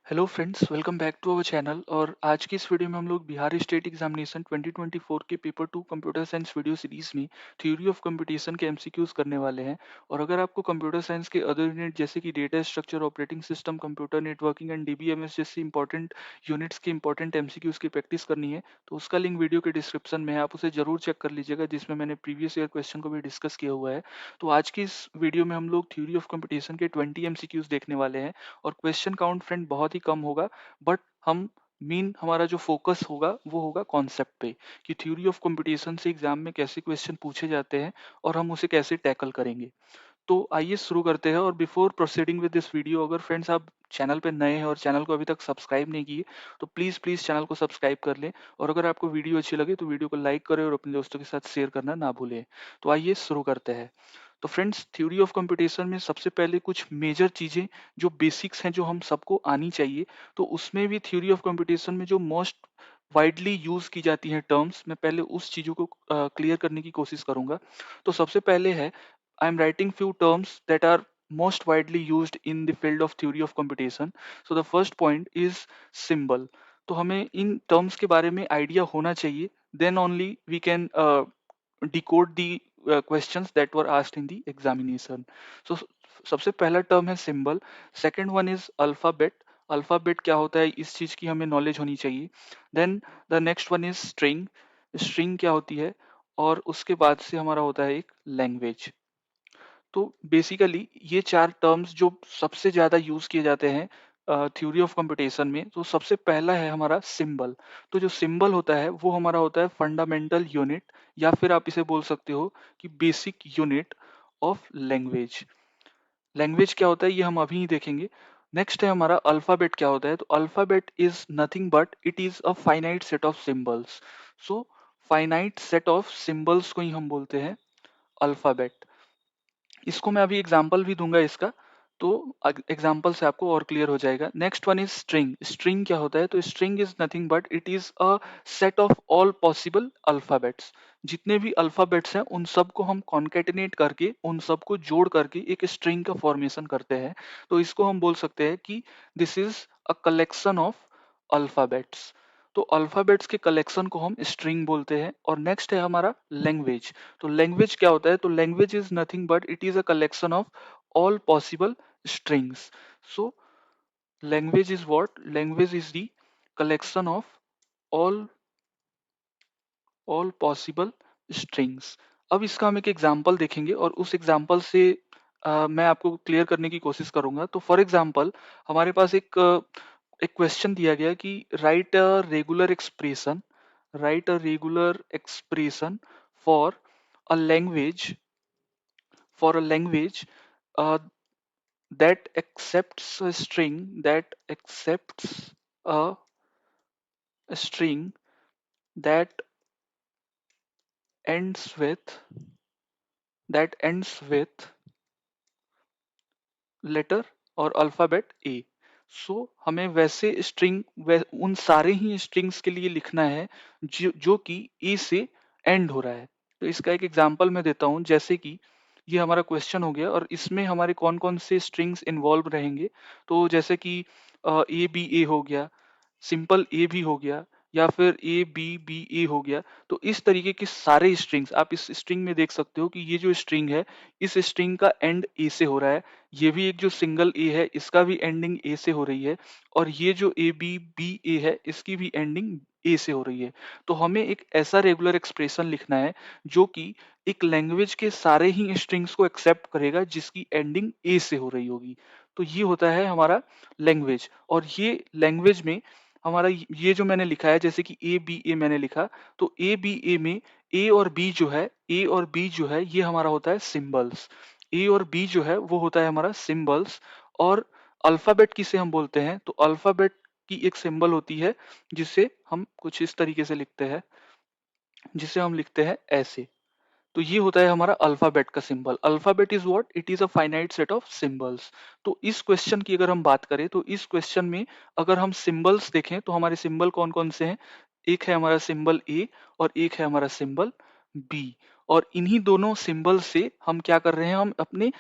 Hello friends, welcome back to our channel. और आज की इस वीडियो में हम लोग बिहार स्टेट एग्जामिनेशन 2024 के paper 2 computer science video series में थ्योरी ऑफ कंप्यूटेशन के एमसीक्यूज करने वाले हैं। और अगर आपको कंप्यूटर साइंस के अदर यूनिट जैसे कि data structure, operating system, computer networking and DBMS जैसे इंपॉर्टेंट यूनिट्स के इंपॉर्टेंट एमसीक्यूज की प्रैक्टिस करनी है तो उसका लिंक वीडियो के डिस्क्रिप्शन में है, आप उसे जरूर चेक कर लीजिएगा, जिसमें मैंने प्रीवियस ईयर क्वेश्चन को भी डिस्कस किया हुआ है। तो आज की इस वीडियो में हम लोग थ्योरी ऑफ कंप्यूटेशन के 20 एमसीक्यूज देखने वाले हैं। और क्वेश्चन काउंट फ्रेंड बहुत ही कम होगा, बट हम मेन हमारा जो फोकस होगा वो होगा कॉन्सेप्ट पे, कि थ्योरी ऑफ कंप्यूटेशन से एग्जाम में कैसे क्वेश्चन पूछे जाते हैं और हम उसे कैसे टैकल करेंगे। तो आइए शुरू करते हैं। और before proceeding with this video, अगर फ्रेंड्स आप चैनल पे नए हैं और चैनल को अभी तक सब्सक्राइब नहीं किए तो प्लीज प्लीज चैनल को सब्सक्राइब कर लें। और अगर आपको वीडियो अच्छी लगे तो वीडियो को लाइक करें और अपने दोस्तों के साथ शेयर करना ना भूलें। तो आइए शुरू करते हैं। तो फ्रेंड्स, थ्योरी ऑफ कंप्यूटेशन में सबसे पहले कुछ मेजर चीजें जो बेसिक्स हैं जो हम सबको आनी चाहिए। तो उसमें भी थ्योरी ऑफ कंप्यूटेशन में जो मोस्ट वाइडली यूज की जाती हैं टर्म्स, मैं पहले उस चीजों को क्लियर करने की कोशिश करूंगा। तो सबसे पहले है, I am writing few terms that are most widely used in the field of theory of computation. So the first point is symbol. तो हमें इन टर्म्स के बारे में आइडिया होना चाहिए, then only we can decode the questions that were asked in the examination. So सबसे पहला term है symbol. Second one is alphabet. Alphabet क्या होता है इस चीज की हमें नॉलेज होनी चाहिए। Then the next one is string. String क्या होती है, और उसके बाद से हमारा होता है एक लैंग्वेज। तो बेसिकली ये चार टर्म्स जो सबसे ज्यादा यूज किए जाते हैं थ्योरी ऑफ कंप्यूटेशन में। तो सबसे पहला है हमारा सिंबल। तो जो सिंबल होता है वो हमारा होता है फंडामेंटल यूनिट, या फिर आप इसे बोल सकते हो कि basic unit of language. Language क्या होता है ये हम अभी ही देखेंगे। नेक्स्ट है हमारा अल्फाबेट। क्या होता है, तो alphabet is nothing but it is a finite set of symbols. So finite set of symbols को ही हम बोलते हैं अल्फाबेट। इसको मैं अभी एग्जाम्पल भी दूंगा इसका, तो एग्जाम्पल से आपको और क्लियर हो जाएगा। Next one is string. String क्या होता है, तो string is nothing but it is a set of all possible alphabets. जितने भी अल्फाबेट्स हैं उन सबको हम कॉन्केटिनेट करके, उन सबको जोड़ करके एक स्ट्रिंग का फॉर्मेशन करते हैं। तो इसको हम बोल सकते हैं कि this is a collection of alphabets. तो अल्फाबेट्स के कलेक्शन को हम स्ट्रिंग बोलते हैं। और नेक्स्ट है हमारा लैंग्वेज। तो लैंग्वेज क्या होता है, तो language is nothing but it is a collection of all possible strings. So language is what, language is the collection of all all possible strings. अब इसका हम एक एग्जाम्पल देखेंगे और उस एग्जाम्पल से मैं आपको क्लियर करने की कोशिश करूंगा। तो फॉर एग्जाम्पल हमारे पास एक क्वेश्चन दिया गया कि right a regular expression, right a regular expression for a language, for a language uh, that accepts a string, that accepts a string that ends with, that ends with letter और alphabet A. So हमें वैसे string उन सारे ही strings के लिए लिखना है जो कि ए से एंड हो रहा है। तो इसका एक एग्जांपल मैं देता हूं, जैसे कि ये हमारा क्वेश्चन हो गया और इसमें हमारे कौन कौन से स्ट्रिंग्स इन्वॉल्व रहेंगे। तो जैसे कि ए बी ए हो गया, सिंपल ए भी हो गया, या फिर ए बी बी ए हो गया। तो इस तरीके के सारे स्ट्रिंग्स आप इस स्ट्रिंग में देख सकते हो कि ये जो स्ट्रिंग है इस स्ट्रिंग का एंड ए से हो रहा है। ये भी एक जो सिंगल ए है इसका भी एंडिंग ए से हो रही है। और ये जो ए बी बी ए है इसकी भी एंडिंग ए से हो रही है। तो हमें एक ऐसा रेगुलर एक्सप्रेशन लिखना है जो कि एक लैंग्वेज के सारे ही स्ट्रिंग्स को एक्सेप्ट करेगा जिसकी एंडिंग ए से हो रही होगी। तो ये होता है हमारा लैंग्वेज। और ये लैंग्वेज में हमारा ये जो मैंने लिखा है, जैसे कि ए बी ए मैंने लिखा, तो ए बी ए में ए और बी जो है, ए और बी जो है ये हमारा होता है सिंबल्स। ए और बी जो है वो होता है हमारा सिंबल्स। और अल्फाबेट किसे हम बोलते हैं, तो अल्फाबेट की एक सिंबल होती है जिसे हम कुछ इस तरीके से लिखते हैं, जिसे हम लिखते हैं ऐसे। तो ये होता है हमारा अल्फाबेट का symbol. Alphabet is what, it is a finite set of symbols. तो इस क्वेश्चन की अगर हम बात करें तो इस क्वेश्चन में अगर हम सिंबल्स देखें तो हमारे सिंबल कौन कौन से हैं। एक है हमारा सिंबल ए और एक है हमारा सिंबल बी। और इन्हीं दोनों सिंबल से हम क्या कर रहे हैं, हम अपने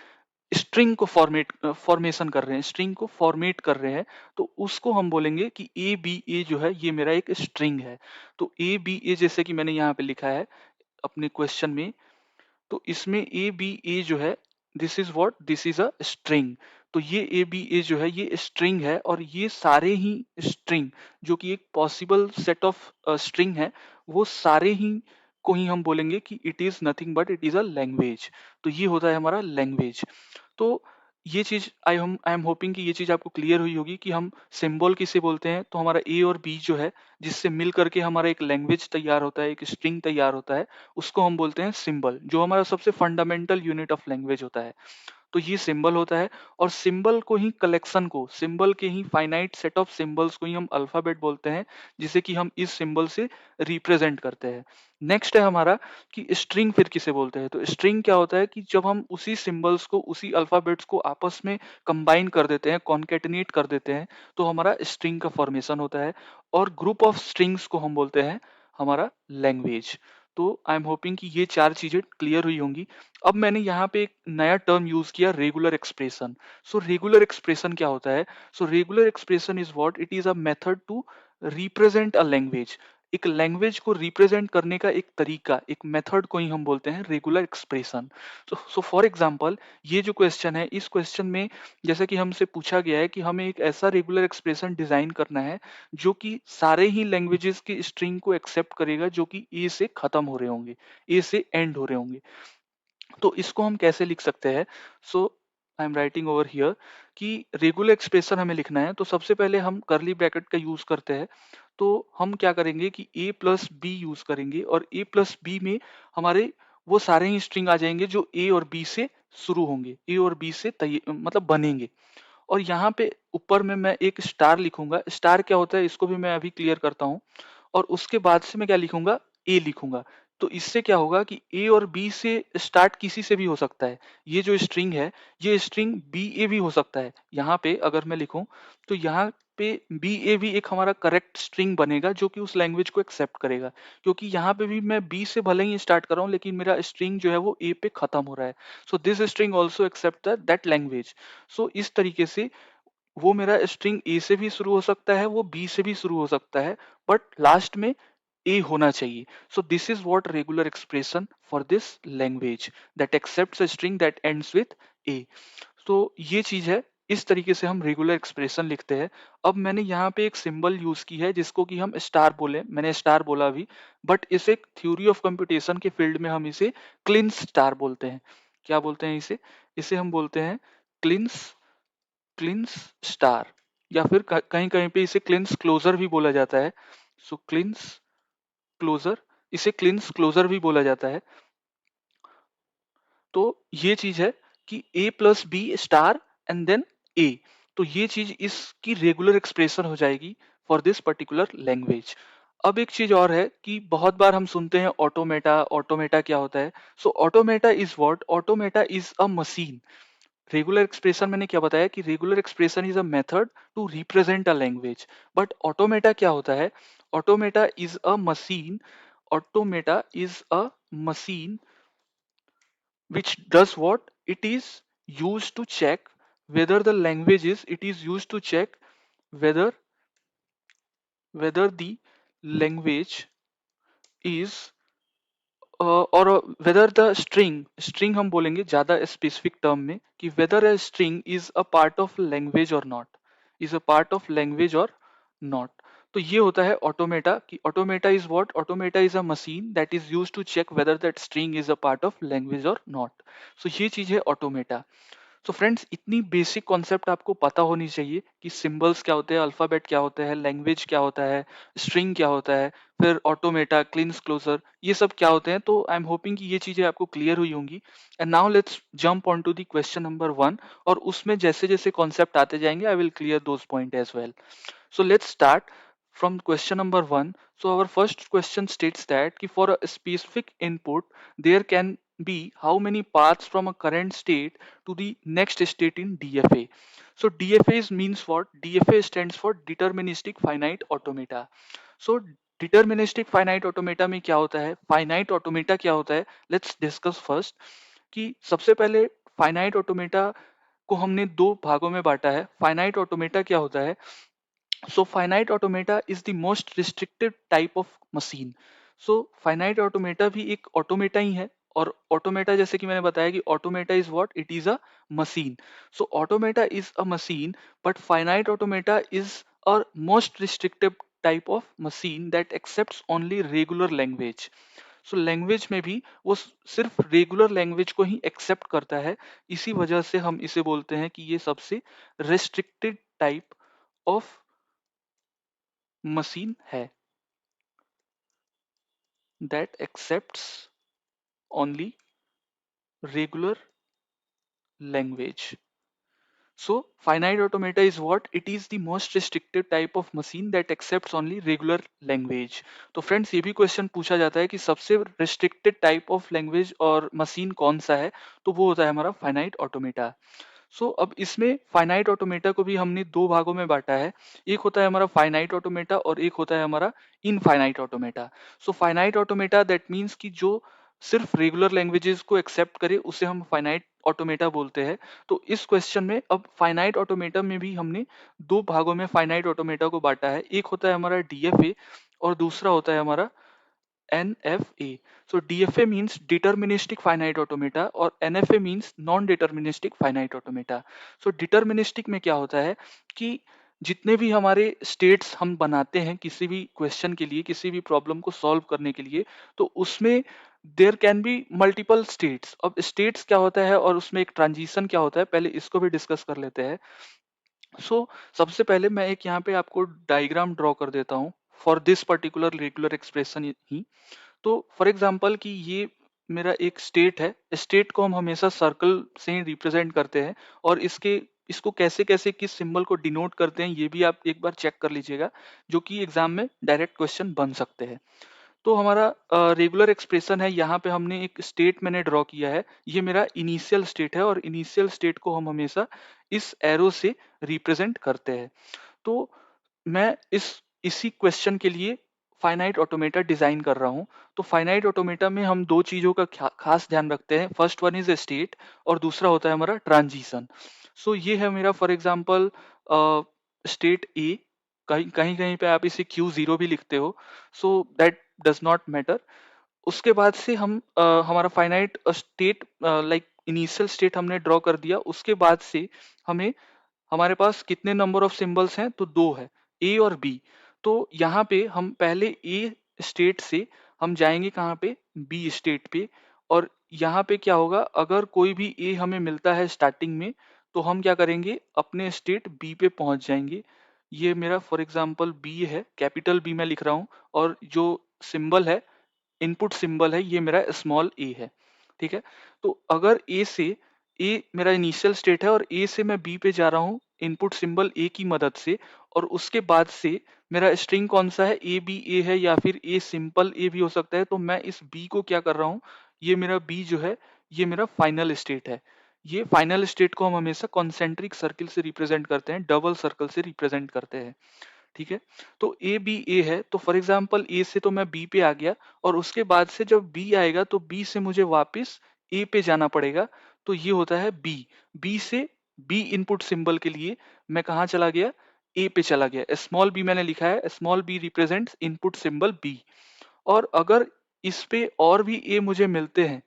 स्ट्रिंग को फॉर्मेशन कर रहे हैं, स्ट्रिंग को फॉर्मेट कर रहे हैं, तो उसको हम बोलेंगे कि ए बी ए जो है ये मेरा एक स्ट्रिंग है। तो ए बी ए जैसे कि मैंने यहाँ पे लिखा है अपने क्वेश्चन में, तो इसमें ए बी ए जो है this is what, this is a string. तो ये ए बी ए जो है ये स्ट्रिंग है, और ये सारे ही स्ट्रिंग जो कि एक पॉसिबल सेट ऑफ स्ट्रिंग है, वो सारे ही को ही हम बोलेंगे कि it is nothing but it is a language. तो ये होता है हमारा लैंग्वेज। तो ये चीज आई एम होपिंग कि ये चीज आपको क्लियर हुई होगी कि हम सिंबल किसे बोलते हैं। तो हमारा ए और बी जो है जिससे मिल करके हमारा एक लैंग्वेज तैयार होता है, एक स्ट्रिंग तैयार होता है, उसको हम बोलते हैं सिंबल, जो हमारा सबसे फंडामेंटल यूनिट ऑफ लैंग्वेज होता है। तो ये सिंबल होता है, और सिंबल को ही कलेक्शन को, सिंबल के ही फाइनाइट सेट ऑफ सिंबल्स को ही हम अल्फाबेट बोलते हैं, जिसे कि हम इस सिंबल से रिप्रेजेंट करते हैं। नेक्स्ट है हमारा कि स्ट्रिंग फिर किसे बोलते हैं। तो स्ट्रिंग क्या होता है कि जब हम उसी सिंबल्स को, उसी अल्फाबेट्स को आपस में कंबाइन कर देते हैं, कॉन्केटिनेट कर देते हैं, तो हमारा स्ट्रिंग का फॉर्मेशन होता है, और ग्रुप ऑफ स्ट्रिंग्स को हम बोलते हैं हमारा लैंग्वेज। तो आई एम होपिंग कि ये चार चीजें क्लियर हुई होंगी। अब मैंने यहाँ पे एक नया टर्म यूज किया, regular expression. So regular expression क्या होता है? So regular expression is what, it is a method to represent a language. एक लैंग्वेज को रिप्रेजेंट करने का एक तरीका, एक मेथड को ही हम बोलते हैं regular expression. So for example, ये जो क्वेश्चन है, इस क्वेश्चन में जैसे कि हमसे पूछा गया है कि हमें एक ऐसा रेगुलर एक्सप्रेशन डिजाइन करना है जो कि सारे ही लैंग्वेजेस की स्ट्रिंग को एक्सेप्ट करेगा, जो कि ए से खत्म हो रहे होंगे, ए से एंड हो रहे होंगे। तो इसको हम कैसे लिख सकते हैं? So I am writing over here कि रेगुलर एक्सप्रेशन हमें लिखना है, तो सबसे पहले हम करली ब्रैकेट का यूज करते हैं। तो हम क्या करेंगे कि ए प्लस बी यूज करेंगे, और ए प्लस बी में हमारे वो सारे ही स्ट्रिंग आ जाएंगे जो ए और बी से शुरू होंगे, ए और बी से मतलब बनेंगे। और यहाँ पे ऊपर में मैं एक स्टार लिखूंगा। स्टार क्या होता है इसको भी मैं अभी क्लियर करता हूँ। और उसके बाद से मैं क्या लिखूंगा, ए लिखूंगा। तो इससे क्या होगा कि ए और बी से स्टार्ट किसी से भी हो सकता है। ये जो स्ट्रिंग है, ये स्ट्रिंग बी ए भी हो सकता है। यहाँ पे अगर मैं लिखूं, तो यहाँ पे बी ए भी एक हमारा करेक्ट स्ट्रिंग बनेगा, जो कि उस लैंग्वेज को एक्सेप्ट करेगा। क्योंकि यहाँ पे भी मैं बी से भले ही स्टार्ट कर रहा हूँ, लेकिन मेरा स्ट्रिंग जो है वो ए पे खत्म हो रहा है। So this string also accept that language. So इस तरीके से वो मेरा स्ट्रिंग ए से भी शुरू हो सकता है, वो बी से भी शुरू हो सकता है, बट लास्ट में ए होना चाहिए। So this is what regular expression for this language that accepts a string that ends with A. तो ये चीज है, इस तरीके से हम रेगुलर एक्सप्रेशन लिखते हैं। अब मैंने यहाँ पे एक सिंबल यूज की है जिसको कि हम स्टार बोले, मैंने स्टार बोला अभी, बट इसे थ्योरी ऑफ कंप्यूटेशन के फील्ड में हम इसे क्लिंस स्टार बोलते हैं। क्या बोलते हैं इसे? इसे हम बोलते हैं क्लिंस क्लिंस स्टार, या फिर कहीं कहीं पे इसे क्लिंस क्लोजर भी बोला जाता है। सो क्लिंस क्लोजर, इसे क्लिंस क्लोजर भी बोला जाता है। तो ये चीज है कि A plus B star and then A. तो ये चीज इसकी रेगुलर एक्सप्रेशन हो जाएगी फॉर दिस पर्टिकुलर लैंग्वेज। अब एक चीज और है कि बहुत बार हम सुनते हैं ऑटोमेटा। ऑटोमेटा क्या होता है? So automata is what, automata is a machine. Regular expression मैंने क्या बताया कि regular expression is a method to represent a language, but automata क्या होता है? Automata is a machine, automata is a machine which does what, it is used to check whether the language is, it is used to check whether the language is और whether the string हम बोलेंगे ज्यादा specific term में कि whether a string is a part of language or not, is a part of language or not। तो ये होता है ऑटोमेटा कि automata is what, automata is a machine that is used to check whether that string is a part of language और not. So ये चीज है automata. तो फ्रेंड्स, इतनी बेसिक कॉन्सेप्ट आपको पता होनी चाहिए कि सिंबल्स क्या होते हैं, अल्फाबेट क्या होता है, लैंग्वेज क्या होता है, स्ट्रिंग क्या होता है, फिर ऑटोमेटा, क्लिंस क्लोजर, ये सब क्या होते हैं। तो आई एम होपिंग कि ये चीजें आपको क्लियर हुई होंगी। And now let's jump on to the question number 1, और उसमें जैसे जैसे कॉन्सेप्ट आते जाएंगे I will clear those point as well. So let's start from question number 1. So our first question states that कि for a specific input there can be how many paths from a current state to the next state in DFA. So DFA means what? DFA stands for deterministic finite automata. So deterministic finite automata में क्या होता है, finite automata क्या होता है, let's discuss first कि सबसे पहले फाइनाइट ऑटोमेटा को हमने दो भागों में बांटा है। फाइनाइट ऑटोमेटा क्या होता है? So finite automata is the most restricted type of machine. So finite automata भी एक automata ही है, और automata जैसे कि मैंने बताया कि automata is what? It is a machine. So automata is a machine, but finite automata is a most restrictive type of machine that accepts only regular language. So language में भी वो सिर्फ रेगुलर लैंग्वेज को ही accept करता है। इसी वजह से हम इसे बोलते हैं कि ये सबसे रेस्ट्रिक्टेड टाइप ऑफ मशीन है, that accepts only regular language. So finite automata is what? It is the most restricted type of machine that accepts only regular language. तो फ्रेंड्स ये भी क्वेश्चन पूछा जाता है कि सबसे restricted type of language और मशीन कौन सा है, तो वो होता है हमारा फाइनाइट ऑटोमेटा. अब इसमें फाइनाइट ऑटोमेटा को भी हमने दो भागों में बांटा है. एक होता है हमारा फाइनाइट ऑटोमेटा और एक होता है हमारा infinite automata. Finite automata that means कि जो सिर्फ रेगुलर लैंग्वेजेस को एक्सेप्ट करे उसे हम फाइनाइट ऑटोमेटा बोलते हैं. तो इस क्वेश्चन में अब फाइनाइट ऑटोमेटा में भी हमने दो भागों में फाइनाइट ऑटोमेटा को बांटा है. एक होता है हमारा डीएफए और दूसरा होता है हमारा NFA. So DFA means deterministic finite automata और NFA means non-deterministic finite automata. So deterministic में क्या होता है कि जितने भी हमारे स्टेट्स हम बनाते हैं किसी भी क्वेश्चन के लिए, किसी भी प्रॉब्लम को सॉल्व करने के लिए, तो उसमें there can be multiple states. अब स्टेट्स क्या होता है और उसमें एक ट्रांजिशन क्या होता है, पहले इसको भी डिस्कस कर लेते हैं. सबसे पहले मैं एक यहाँ पे आपको डायग्राम ड्रॉ कर देता हूँ for this particular regular expression ही. तो फॉर एग्जांपल कि ये मेरा एक स्टेट है. स्टेट को हम हमेशा सर्कल से ही रिप्रेजेंट करते हैं, और इसको कैसे कैसे किस सिंबल को डिनोट करते हैं ये भी आप एक बार चेक कर लीजिएगा, जो कि एग्जाम में डायरेक्ट क्वेश्चन बन सकते हैं. तो हमारा रेगुलर एक्सप्रेशन है, यहाँ पे हमने एक स्टेट मैंने ड्रॉ किया है. ये मेरा इनिशियल स्टेट है और इनिशियल स्टेट को हम हमेशा इस एरो से रिप्रेजेंट करते हैं. तो मैं इसी क्वेश्चन के लिए फाइनाइट ऑटोमेटा डिजाइन कर रहा हूं. तो फाइनाइट ऑटोमेटा में हम दो चीजों का खास ध्यान रखते हैं. फर्स्ट वन इज स्टेट और दूसरा होता है हमारा ट्रांजिशन. ये है मेरा फॉर एग्जांपल स्टेट ए. कहीं कहीं कहीं पे आप इसे Q0 भी लिखते हो, so that does not matter. उसके बाद से हम हमारा finite state like initial state हमने ड्रॉ कर दिया. उसके बाद से हमें हमारे पास कितने नंबर ऑफ सिंबल्स हैं, तो दो है, ए और बी. तो यहाँ पे हम पहले ए स्टेट से हम जाएंगे कहाँ पे, बी स्टेट पे. और यहाँ पे क्या होगा, अगर कोई भी ए हमें मिलता है स्टार्टिंग में, तो हम क्या करेंगे, अपने स्टेट बी पे पहुंच जाएंगे. ये मेरा फॉर एग्जांपल बी है, कैपिटल बी मैं लिख रहा हूँ, और जो सिंबल है, इनपुट सिंबल है, ये मेरा स्मॉल ए है. ठीक है. तो अगर ए मेरा इनिशियल स्टेट है और ए से मैं बी पे जा रहा हूँ इनपुट सिंबल ए की मदद से, और उसके बाद से मेरा स्ट्रिंग कौन सा है, ए बी ए है या फिर ए सिंपल ए भी हो सकता है. तो मैं इस बी को क्या कर रहा हूँ, ये मेरा बी जो है ये मेरा फाइनल स्टेट है. ये फाइनल स्टेट को हम हमेशा कॉन्सेंट्रिक सर्किल से रिप्रेजेंट करते हैं, डबल सर्कल से रिप्रेजेंट करते हैं. ठीक है. तो ए बी ए है, तो फॉर एग्जांपल ए से तो मैं बी पे आ गया, और उसके बाद से जब बी आएगा तो बी से मुझे वापस ए पे जाना पड़ेगा. तो ये होता है बी. बी से बी इनपुट सिंबल के लिए मैं कहाँ चला गया, ए पे चला गया. स्मॉल बी मैंने लिखा है, small B represents input symbol B. और अगर इस पे और भी ए मुझे मिलते हैं,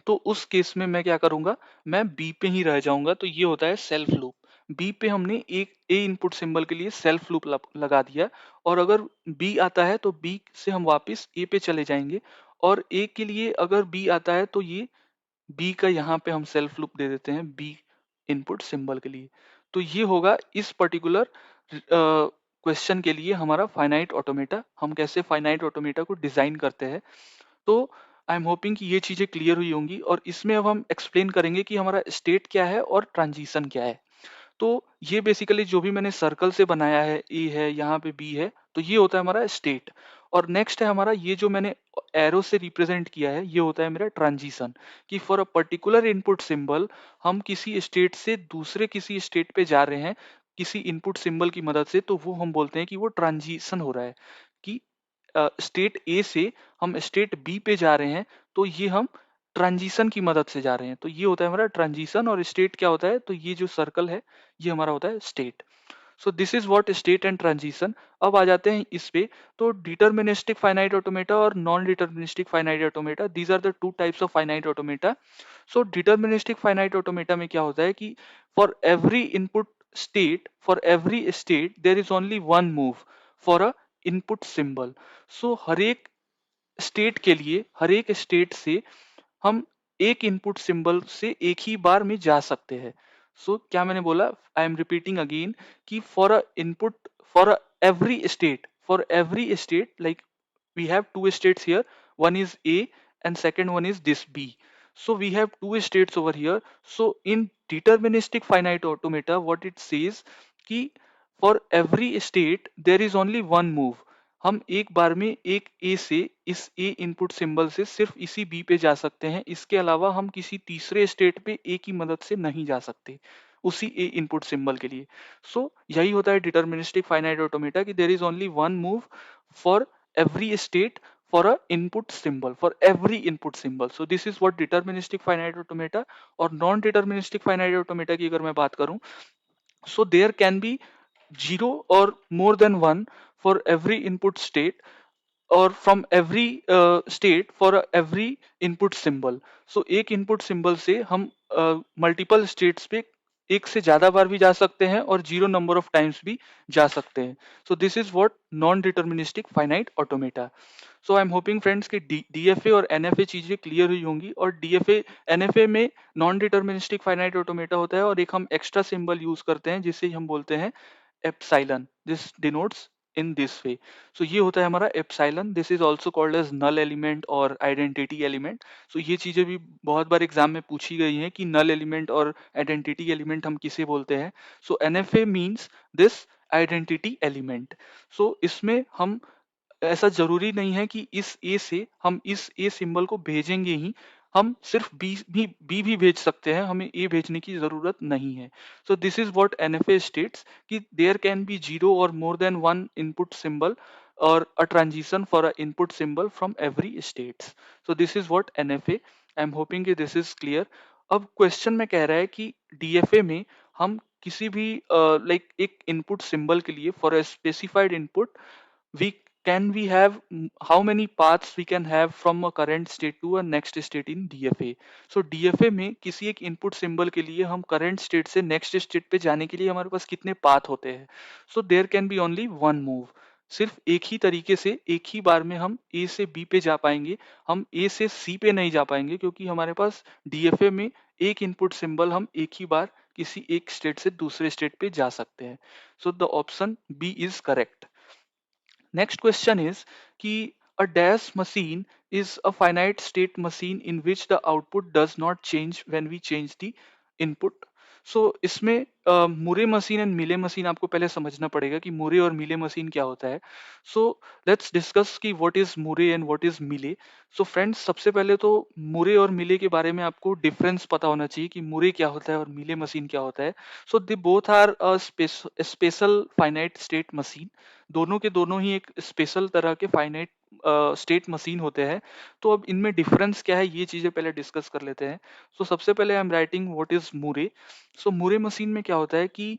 तो उस केस में मैं क्या करूंगा, मैं बी पे ही रह जाऊंगा. तो ये होता है सेल्फ लूप. बी पे हमने एक ए इनपुट सिंबल के लिए सेल्फ लूप लगा दिया, और अगर बी आता है तो बी से हम वापस ए पे चले जाएंगे, और ए के लिए अगर बी आता है तो ये बी का यहाँ पे हम सेल्फ लूप दे देते हैं बी इनपुट सिंबल के लिए. तो ये होगा इस पर्टिकुलर क्वेश्चन के लिए हमारा फाइनाइट ऑटोमेटा. हम कैसे फाइनाइट ऑटोमेटा को डिजाइन करते हैं. तो आई एम होपिंग कि ये चीजें क्लियर हुई होंगी, और इसमें अब हम एक्सप्लेन करेंगे कि हमारा स्टेट क्या है और ट्रांजिशन क्या है. तो ये बेसिकली जो भी मैंने सर्कल से बनाया है, ए है, यहाँ पे बी है, तो ये होता है हमारा स्टेट. और नेक्स्ट है हमारा ये जो मैंने एरो से रिप्रेजेंट किया है, ये होता है मेरा ट्रांजिशन. कि for a particular input symbol हम किसी स्टेट से दूसरे किसी स्टेट पे जा रहे हैं किसी इनपुट सिंबल की मदद से, तो वो हम बोलते हैं कि वो ट्रांजिशन हो रहा है. कि स्टेट ए से हम स्टेट बी पे जा रहे हैं, तो ये हम ट्रांजिशन की मदद से जा रहे हैं। तो ये होता है हमारा ट्रांजिशन। और स्टेट क्या होता है, तो ये जो सर्कल है ये हमारा होता है state. So this is what state and transition. अब आ जाते हैं इस पे। तो डिटर्मिनिस्टिक फाइनाइट ऑटोमेटा और non deterministic finite automata, these are the two types of finite automata. So deterministic finite automata में क्या होता है कि for every input state, for every state there is only one move for a input symbol. So हर एक state के लिए, हर एक स्टेट से हम एक इनपुट सिंबल से एक ही बार में जा सकते हैं। सो क्या मैंने बोला, आई एम रिपीटिंग अगेन कि for a input, for every state, for every state, like we have two states here, one is A and second one is this B. So we have two states over here. So in deterministic finite automata what it says कि for every state there is only one move। हम एक बार में एक A से, इस A input symbol से सिर्फ इसी B पे जा सकते हैं। इसके अलावा हम किसी तीसरे स्टेट पे A की मदद से नहीं जा सकते उसी A इनपुट सिंबल के लिए। सो यही होता है डिटर्मिनिस्टिक फाइनाइट ऑटोमेटा कि there is only one move for every state for a input symbol, for every input symbol. So this is what deterministic finite automata। और non deterministic finite automata की अगर मैं बात करूं, so there can be zero or more than one for every input state, और from every state for every input symbol. So एक input symbol से हम मल्टीपल स्टेट्स पे एक से ज्यादा बार भी जा सकते हैं और जीरो नंबर ऑफ टाइम्स भी जा सकते हैं। सो this is what non deterministic finite automata. So I am hopping friends कि डीएफए और एनएफए चीजें क्लियर हुई होंगी। और डीएफए एनएफए में नॉन डिटर्मिनिस्टिक फाइनाइट ऑटोमेटा होता है और एक हम एक्स्ट्रा सिंबल यूज करते हैं जिसे हम बोलते हैं epsilon. This denotes in this way. So ये होता है हमारा epsilon. This is also called as null element और आइडेंटिटी एलिमेंट। सो ये चीजें भी बहुत बार एग्जाम में पूछी गई हैं कि नल एलिमेंट और आइडेंटिटी एलिमेंट हम किसे बोलते हैं। So NFA means this identity element. So इसमें हम, ऐसा जरूरी नहीं है कि इस ए से हम इस ए सिंबल को भेजेंगे ही, हम सिर्फ बी भी भेज सकते हैं, हमें ए भेजने की जरूरत नहीं है। So this is what NFA states कि देयर कैन बी जीरो और more than one input symbol और a transition for a input symbol from every states. So this is what NFA. I am hoping कि this is clear. अब question में कह रहा है कि डीएफए में हम किसी भी लाइक एक इनपुट सिंबल के लिए for a specified input we we have how many paths we can have from a current state to a next state in DFA। so DFA में किसी एक input symbol के लिए हम current state से next state पे जाने के लिए हमारे पास कितने path होते हैं। so there can be only one move। सिर्फ एक ही तरीके से एक ही बार में हम A से B पे जा पाएंगे, हम A से C पे नहीं जा पाएंगे, क्योंकि हमारे पास DFA में एक इनपुट सिंबल हम एक ही बार किसी एक स्टेट से दूसरे स्टेट पे जा सकते हैं। So the option B is correct. Next question is कि a dash machine is a finite state machine in which the output does not change when we change the input। so इसमें मुरे machine and मिले machine आपको पहले समझना पड़ेगा कि मुरे और मिले मशीन क्या होता है। सो लेट्स डिस्कस कि व्हाट इज मुरे एंड व्हाट इज मिले। सो फ्रेंड्स, सबसे पहले तो मुरे और मिले के बारे में आपको डिफरेंस पता होना चाहिए कि मुरे क्या होता है और मिले मशीन क्या होता है। So they both are special finite state machine. दोनों के दोनों ही एक स्पेशल तरह के फाइनाइट स्टेट मशीन होते हैं। तो अब इनमें डिफरेंस क्या है ये चीजें पहले डिस्कस कर लेते हैं। सो सबसे पहले आई एम राइटिंग व्हाट इज मुरे। सो मुरे मशीन में क्या होता है कि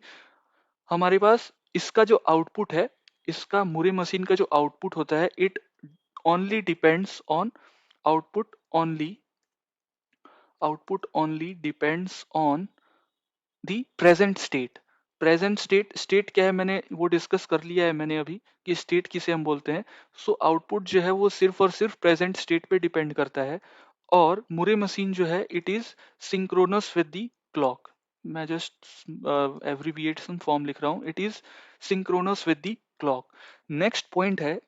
हमारे पास इसका जो आउटपुट है, इसका मुरे मशीन का जो आउटपुट होता है, it only depends on output only, output only depends on the present state. Present state, state क्या है मैंने वो डिस्कस कर लिया है मैंने अभी कि स्टेट किसे हम बोलते हैं। सो आउटपुट जो है वो सिर्फ और सिर्फ प्रेजेंट स्टेट पे डिपेंड करता है। और मुरे मशीन जो है it is synchronous with the clock. मैं जस्ट एब्रिविएशन फॉर्म लिख रहा हूँ, it is synchronous with the clock. Next point है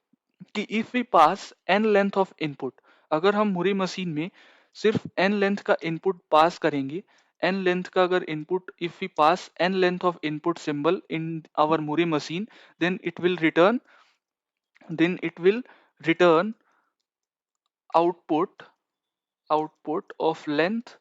कि if we pass n length of input, अगर हम मुरे मशीन में सिर्फ n लेंथ का इनपुट पास करेंगे, n लेंथ का अगर input, if we pass n length of input symbol in our Moore machine, then it will return, then it will return output, output of length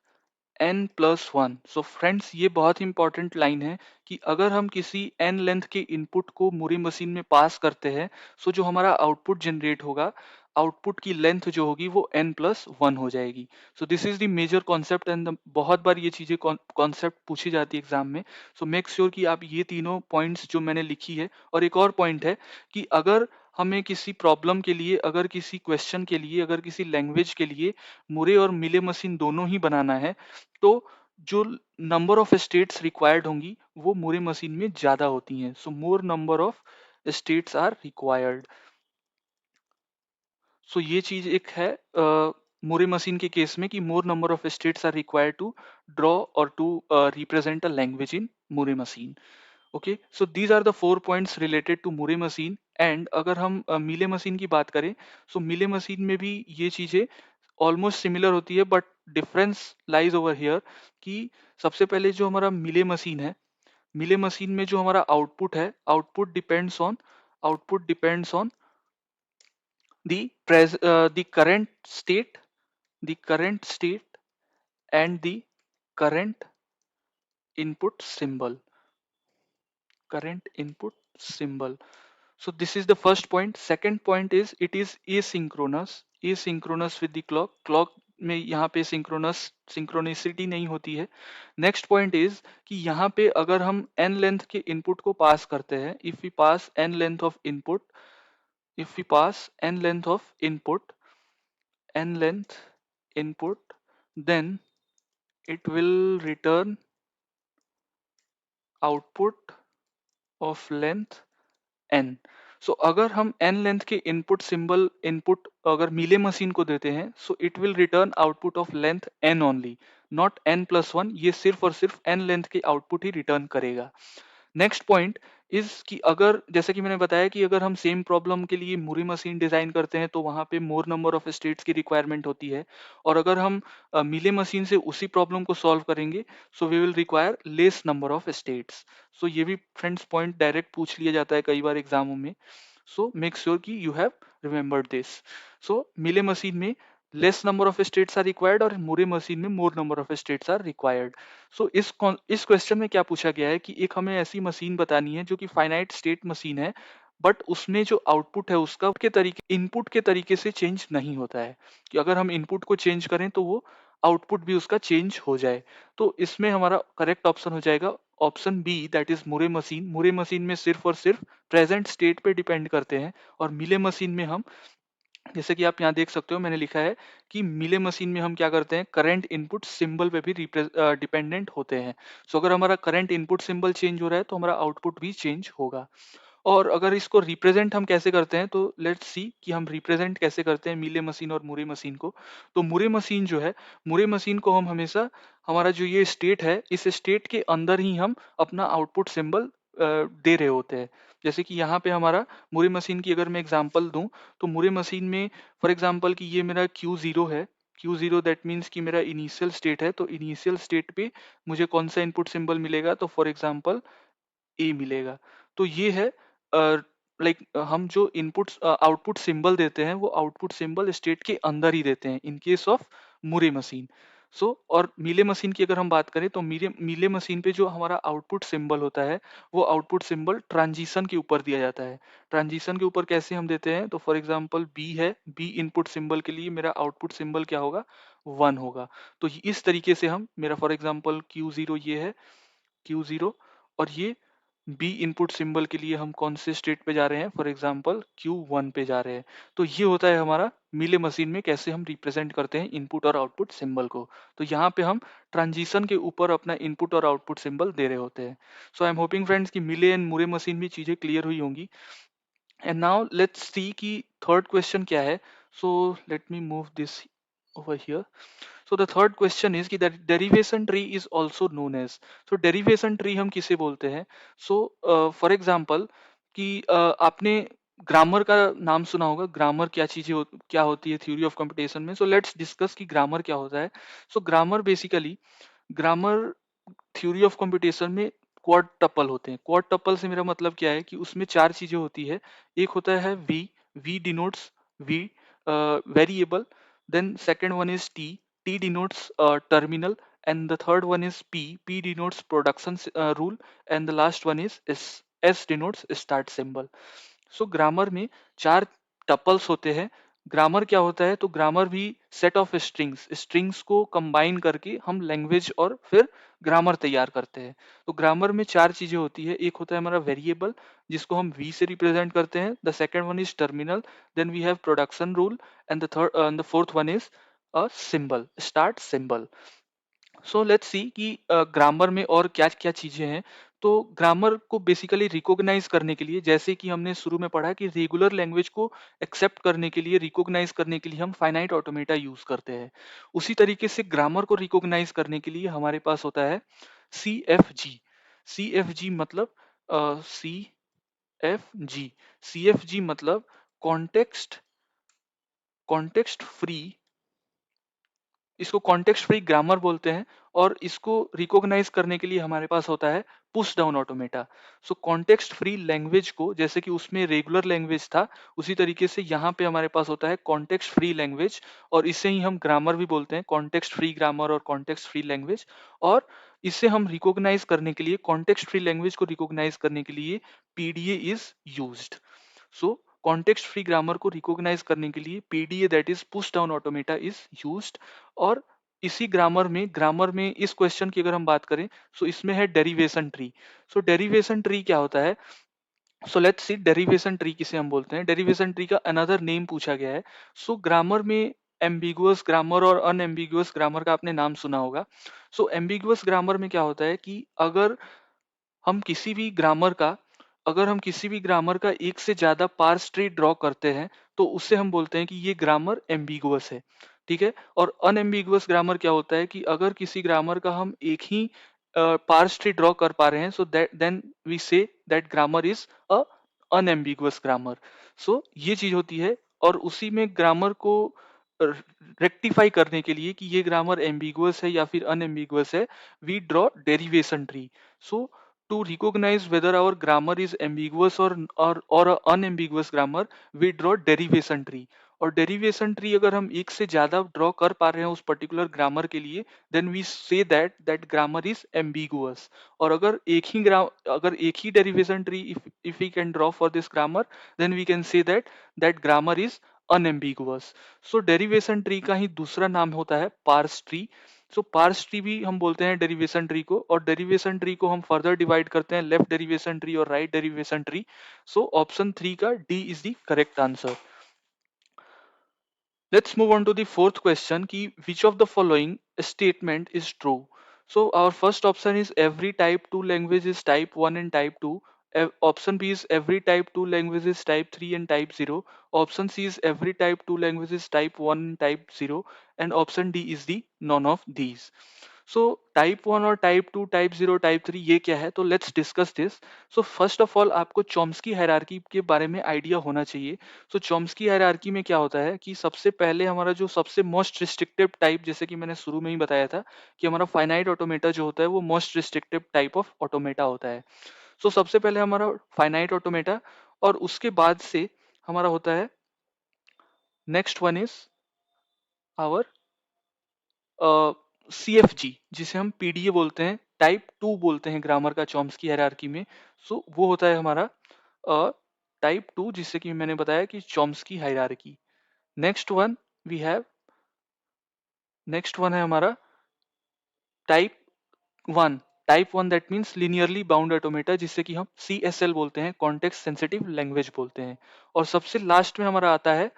n plus one. So friends, ये बहुत important line है कि अगर हम किसी n length के input को मुरी machine में पास करते हैं, सो जो हमारा आउटपुट जनरेट होगा, आउटपुट की लेंथ जो होगी वो n+1 हो जाएगी। So this is the major concept and बहुत बार ये चीजें कॉन्सेप्ट पूछी जाती है एग्जाम में। सो मेक श्योर कि आप ये तीनों पॉइंट्स जो मैंने लिखी है, और एक और पॉइंट है कि अगर हमें किसी प्रॉब्लम के लिए, अगर किसी क्वेश्चन के लिए, अगर किसी लैंग्वेज के लिए मुरे और मिले मशीन दोनों ही बनाना है, तो जो नंबर ऑफ स्टेट्स रिक्वायर्ड होंगी वो मुरे मशीन में ज्यादा होती हैं। So more number of states are required. So ये चीज एक है मुरे मशीन के केस में कि more number of states are required to draw और to represent a language in Moore machine. Okay, so these are the 4 points related to Moore machine. And अगर हम मिले मशीन की बात करें, सो मिले मशीन में भी ये चीजें ऑलमोस्ट सिमिलर होती है, but difference lies over here कि सबसे पहले जो हमारा मिले मशीन है, मिले मशीन में जो हमारा आउटपुट है, output depends on the current state and the current input symbol, current input symbol. So this is the first point. Second point is it is asynchronous with the clock में यहाँ पे synchronicity नहीं होती है। Next point is कि यहाँ पे अगर हम n लेंथ के इनपुट को पास करते हैं, if we pass n length of input, if we pass n length of n length input, then it will return output of length n. सो अगर हम n लेंथ के इनपुट सिंबल इनपुट अगर मिले machine को देते हैं, so it will return output of length n only, not n+1। ये सिर्फ और सिर्फ n लेंथ के आउटपुट ही रिटर्न करेगा। नेक्स्ट पॉइंट इज कि अगर जैसे कि मैंने बताया कि अगर हम सेम प्रॉब्लम के लिए मूरी मशीन डिजाइन करते हैं तो वहां पे मोर नंबर ऑफ स्टेट्स की रिक्वायरमेंट होती है, और अगर हम मिले मशीन से उसी प्रॉब्लम को सॉल्व करेंगे, so we will require less number of states. So ये भी फ्रेंड्स पॉइंट डायरेक्ट पूछ लिया जाता है कई बार एग्जामों में। सो मेक श्योर कि you have remembered this. So Mealy machine में less number of states are required और मूरे मशीन में more number of states are required. So इस क्वेश्चन में क्या पूछा गया है कि एक हमें ऐसी मशीन बतानी है जो कि फाइनाइट स्टेट मशीन है, बट उसमें जो आउटपुट है उसका के तरीके इनपुट के तरीके से चेंज नहीं होता है, कि अगर हम इनपुट को चेंज करें तो वो आउटपुट भी उसका चेंज हो जाए। तो इसमें हमारा करेक्ट ऑप्शन हो जाएगा ऑप्शन बी, दैट इज मुरे मशीन। मुरे मशीन में सिर्फ और सिर्फ प्रेजेंट स्टेट पे डिपेंड करते हैं, और मिले मशीन में हम, जैसे कि आप यहाँ देख सकते हो मैंने लिखा है कि मिले मशीन में हम क्या करते हैं, करंट इनपुट सिंबल पे भी डिपेंडेंट होते हैं। सो अगर हमारा करंट इनपुट सिंबल चेंज हो रहा है तो हमारा आउटपुट भी चेंज होगा। और अगर इसको रिप्रेजेंट हम कैसे करते हैं, तो लेट्स सी कि हम रिप्रेजेंट कैसे करते हैं मिले मशीन और मुरे मशीन को। तो मुरे मशीन जो है, मुरे मशीन को हम हमेशा हमारा जो ये स्टेट है, इस स्टेट के अंदर ही हम अपना आउटपुट सिंबल दे रहे होते हैं। जैसे कि यहाँ पे हमारा मुरे मशीन की अगर मैं एग्जांपल दूं, तो मुरे मशीन में फॉर एग्जांपल कि ये मेरा Q0 है। Q0 दैट मीन्स कि मेरा इनिशियल स्टेट है, तो इनिशियल स्टेट पे मुझे कौन सा इनपुट सिंबल मिलेगा, तो फॉर एग्जांपल ए मिलेगा। तो ये है लाइक हम जो इनपुट आउटपुट सिंबल देते हैं वो आउटपुट सिंबल स्टेट के अंदर ही देते हैं इन केस ऑफ मुरे मशीन। सो और मिले मशीन की अगर हम बात करें तो मिले मिले मशीन पे जो हमारा आउटपुट सिंबल होता है वो आउटपुट सिंबल ट्रांजिशन के ऊपर दिया जाता है। ट्रांजिशन के ऊपर कैसे हम देते हैं, तो फॉर एग्जांपल बी है, बी इनपुट सिंबल के लिए मेरा आउटपुट सिंबल क्या होगा, 1 होगा। तो इस तरीके से हम, मेरा फॉर एग्जांपल Q0 ये है, Q0, और ये बी इनपुट सिंबल के लिए हम कौन से स्टेट पे जा रहे हैं, फॉर एग्जांपल Q1 पे जा रहे हैं। तो ये होता है हमारा मिले मशीन में कैसे हम रिप्रेजेंट करते हैं इनपुट और आउटपुट सिंबल को। तो यहाँ पे हम ट्रांजिशन के ऊपर अपना इनपुट और आउटपुट सिंबल दे रहे होते हैं। So I am hopping friends कि मिले एंड मुरे मशीन भी चीजें क्लियर हुई होंगी। एंड नाउ लेट्स सी कि थर्ड क्वेश्चन क्या है। So let me move this over here. So the third question is कि that derivation tree is also known as, so derivation tree हम किसे बोलते हैं। so for example कि आपने ग्रामर का नाम सुना होगा, ग्रामर क्या चीजें क्या होती है थ्योरी ऑफ कंपटीशन में। so let's discuss कि ग्रामर क्या होता है। so grammar basically, grammar theory of competition में क्वाड टपल होते हैं। क्वाड टपल से मेरा मतलब क्या है कि उसमें चार चीजें होती है। एक होता है V, V denotes V variable, then second one is T denotes terminal, and the third one is P denotes production rule, and the last one is S denotes start symbol. So grammar में चार tuples होते हैं, grammar क्या होता है? तो grammar भी set of strings, strings को कंबाइन करके हम लैंग्वेज और फिर ग्रामर तैयार करते हैं। तो ग्रामर में चार चीजें होती है। एक होता है हमारा वेरिएबल, जिसको हम वी से रिप्रेजेंट करते हैं। The second one is terminal, then we have production rule, and the fourth one is a symbol, start symbol. So let's see कि ग्रामर में और क्या क्या चीजें हैं। तो ग्रामर को बेसिकली रिकॉग्नाइज करने के लिए, जैसे कि हमने शुरू में पढ़ा कि रेगुलर लैंग्वेज को एक्सेप्ट करने के लिए, रिकॉग्नाइज करने के लिए हम फाइनाइट ऑटोमेटा यूज करते हैं। उसी तरीके से ग्रामर को रिकॉग्नाइज करने के लिए हमारे पास होता है सी एफ जी। सी एफ जी मतलब सी एफ जी, सी एफ जी मतलब कॉन्टेक्स्ट कॉन्टेक्स्ट फ्री, इसको कॉन्टेक्स्ट फ्री ग्रामर बोलते हैं। और इसको रिकॉग्नाइज करने के लिए हमारे पास होता है पुश डाउन ऑटोमेटा। सो कॉन्टेक्स्ट फ्री लैंग्वेज को, जैसे कि उसमें रेगुलर लैंग्वेज था, उसी तरीके से यहाँ पे हमारे पास होता है कॉन्टेक्स्ट फ्री लैंग्वेज, और इसे ही हम ग्रामर भी बोलते हैं, कॉन्टेक्स्ट फ्री ग्रामर और कॉन्टेक्स्ट फ्री लैंग्वेज। और इसे हम रिकॉग्नाइज करने के लिए, कॉन्टेक्स्ट फ्री लैंग्वेज को रिकॉग्नाइज करने के लिए PDA is used. So context free grammar को रिकॉग्नाइज करने के लिए PDA, that is push down automata, is used. और इसी ग्रामर में इस क्वेश्चन की अगर हम बात करें, सो इसमें है डेरिवेशन ट्री। सो डेरिवेशन ट्री क्या होता है? सो लेट्स सी डेरिवेशन ट्री किसे हम बोलते हैं। डेरिवेशन ट्री का अनदर नेम पूछा गया है। सो ग्रामर में एम्बिगुअस ग्रामर और अनएम्बिगुअस ग्रामर का आपने नाम सुना होगा। सो एम्बिगुअस ग्रामर में क्या होता है कि हम किसी भी ग्रामर का अगर हम किसी भी ग्रामर का एक से ज्यादा पार्स ट्री ड्रॉ करते हैं, तो उससे हम बोलते हैं कि ये ग्रामर एम्बिगुअस है। ठीक है। और अनएम्बिगुअस ग्रामर क्या होता है कि अगर किसी ग्रामर का हम एक ही पार्स ट्री ड्रॉ कर पा रहे हैं, so that then we say that grammar is a unambiguous grammar. So ये चीज होती है। और उसी में ग्रामर को रेक्टिफाई करने के लिए कि ये ग्रामर एम्बिगुअस है या फिर अनएम्बिगुअस है, we draw derivation tree. So to recognize whether our grammar is ambiguous or a unambiguous grammar, we draw derivation tree। और डेरिवेशन ट्री अगर हम एक से ज्यादा ड्रॉ कर पा रहे हैं उस पर्टिकुलर ग्रामर के लिए, then we say that that grammar is ambiguous. और अगर एक ही derivation tree if we can draw for this grammar, then we can say that that grammar is unambiguous. So derivation tree का ही दूसरा नाम होता है parse tree. So parse tree भी हम बोलते हैं डेरिवेशन ट्री को, और डेरिवेशन ट्री को हम फर्दर डिवाइड करते हैं लेफ्ट डेरिवेशन ट्री और right derivation tree. So option 3 का D is the correct answer. Let's move on to the fourth question ki which of the following statement is true. So our first option is every type 2 language is type 1 and type 2. Option B is every type 2 language is type 3 and type 0. Option C is every type 2 language is type 1 and type 0. And option D is the none of these. So type 1 और type 2, type 0, type 3 ये क्या है? तो let's discuss this. So first of all आपको Chomsky hierarchy के बारे में idea होना चाहिए। सो चॉम्स्की हायरार्की में क्या होता है कि सबसे पहले हमारा जो सबसे मोस्ट रिस्ट्रिक्टिव टाइप, जैसे कि मैंने शुरू में ही बताया था कि हमारा फाइनाइट ऑटोमेटा जो होता है वो most restrictive type of automata होता है। सो सबसे पहले हमारा फाइनाइट ऑटोमेटा, और उसके बाद से हमारा होता है next one is our C F G, जिसे हम पीडीए बोलते हैं, टाइप 2 बोलते हैं ग्रामर का चॉम्स्की हायरार्की में। सो वो होता है हमारा टाइप 2, जिससे कि मैंने बताया कि Chomsky hierarchy. Next one we have next one है हमारा type 1। Type 1 that means linearly bound automata, जिससे कि हम सी एस एल बोलते हैं, कॉन्टेक्स्ट सेंसिटिव लैंग्वेज बोलते हैं। और सबसे लास्ट में हमारा आता है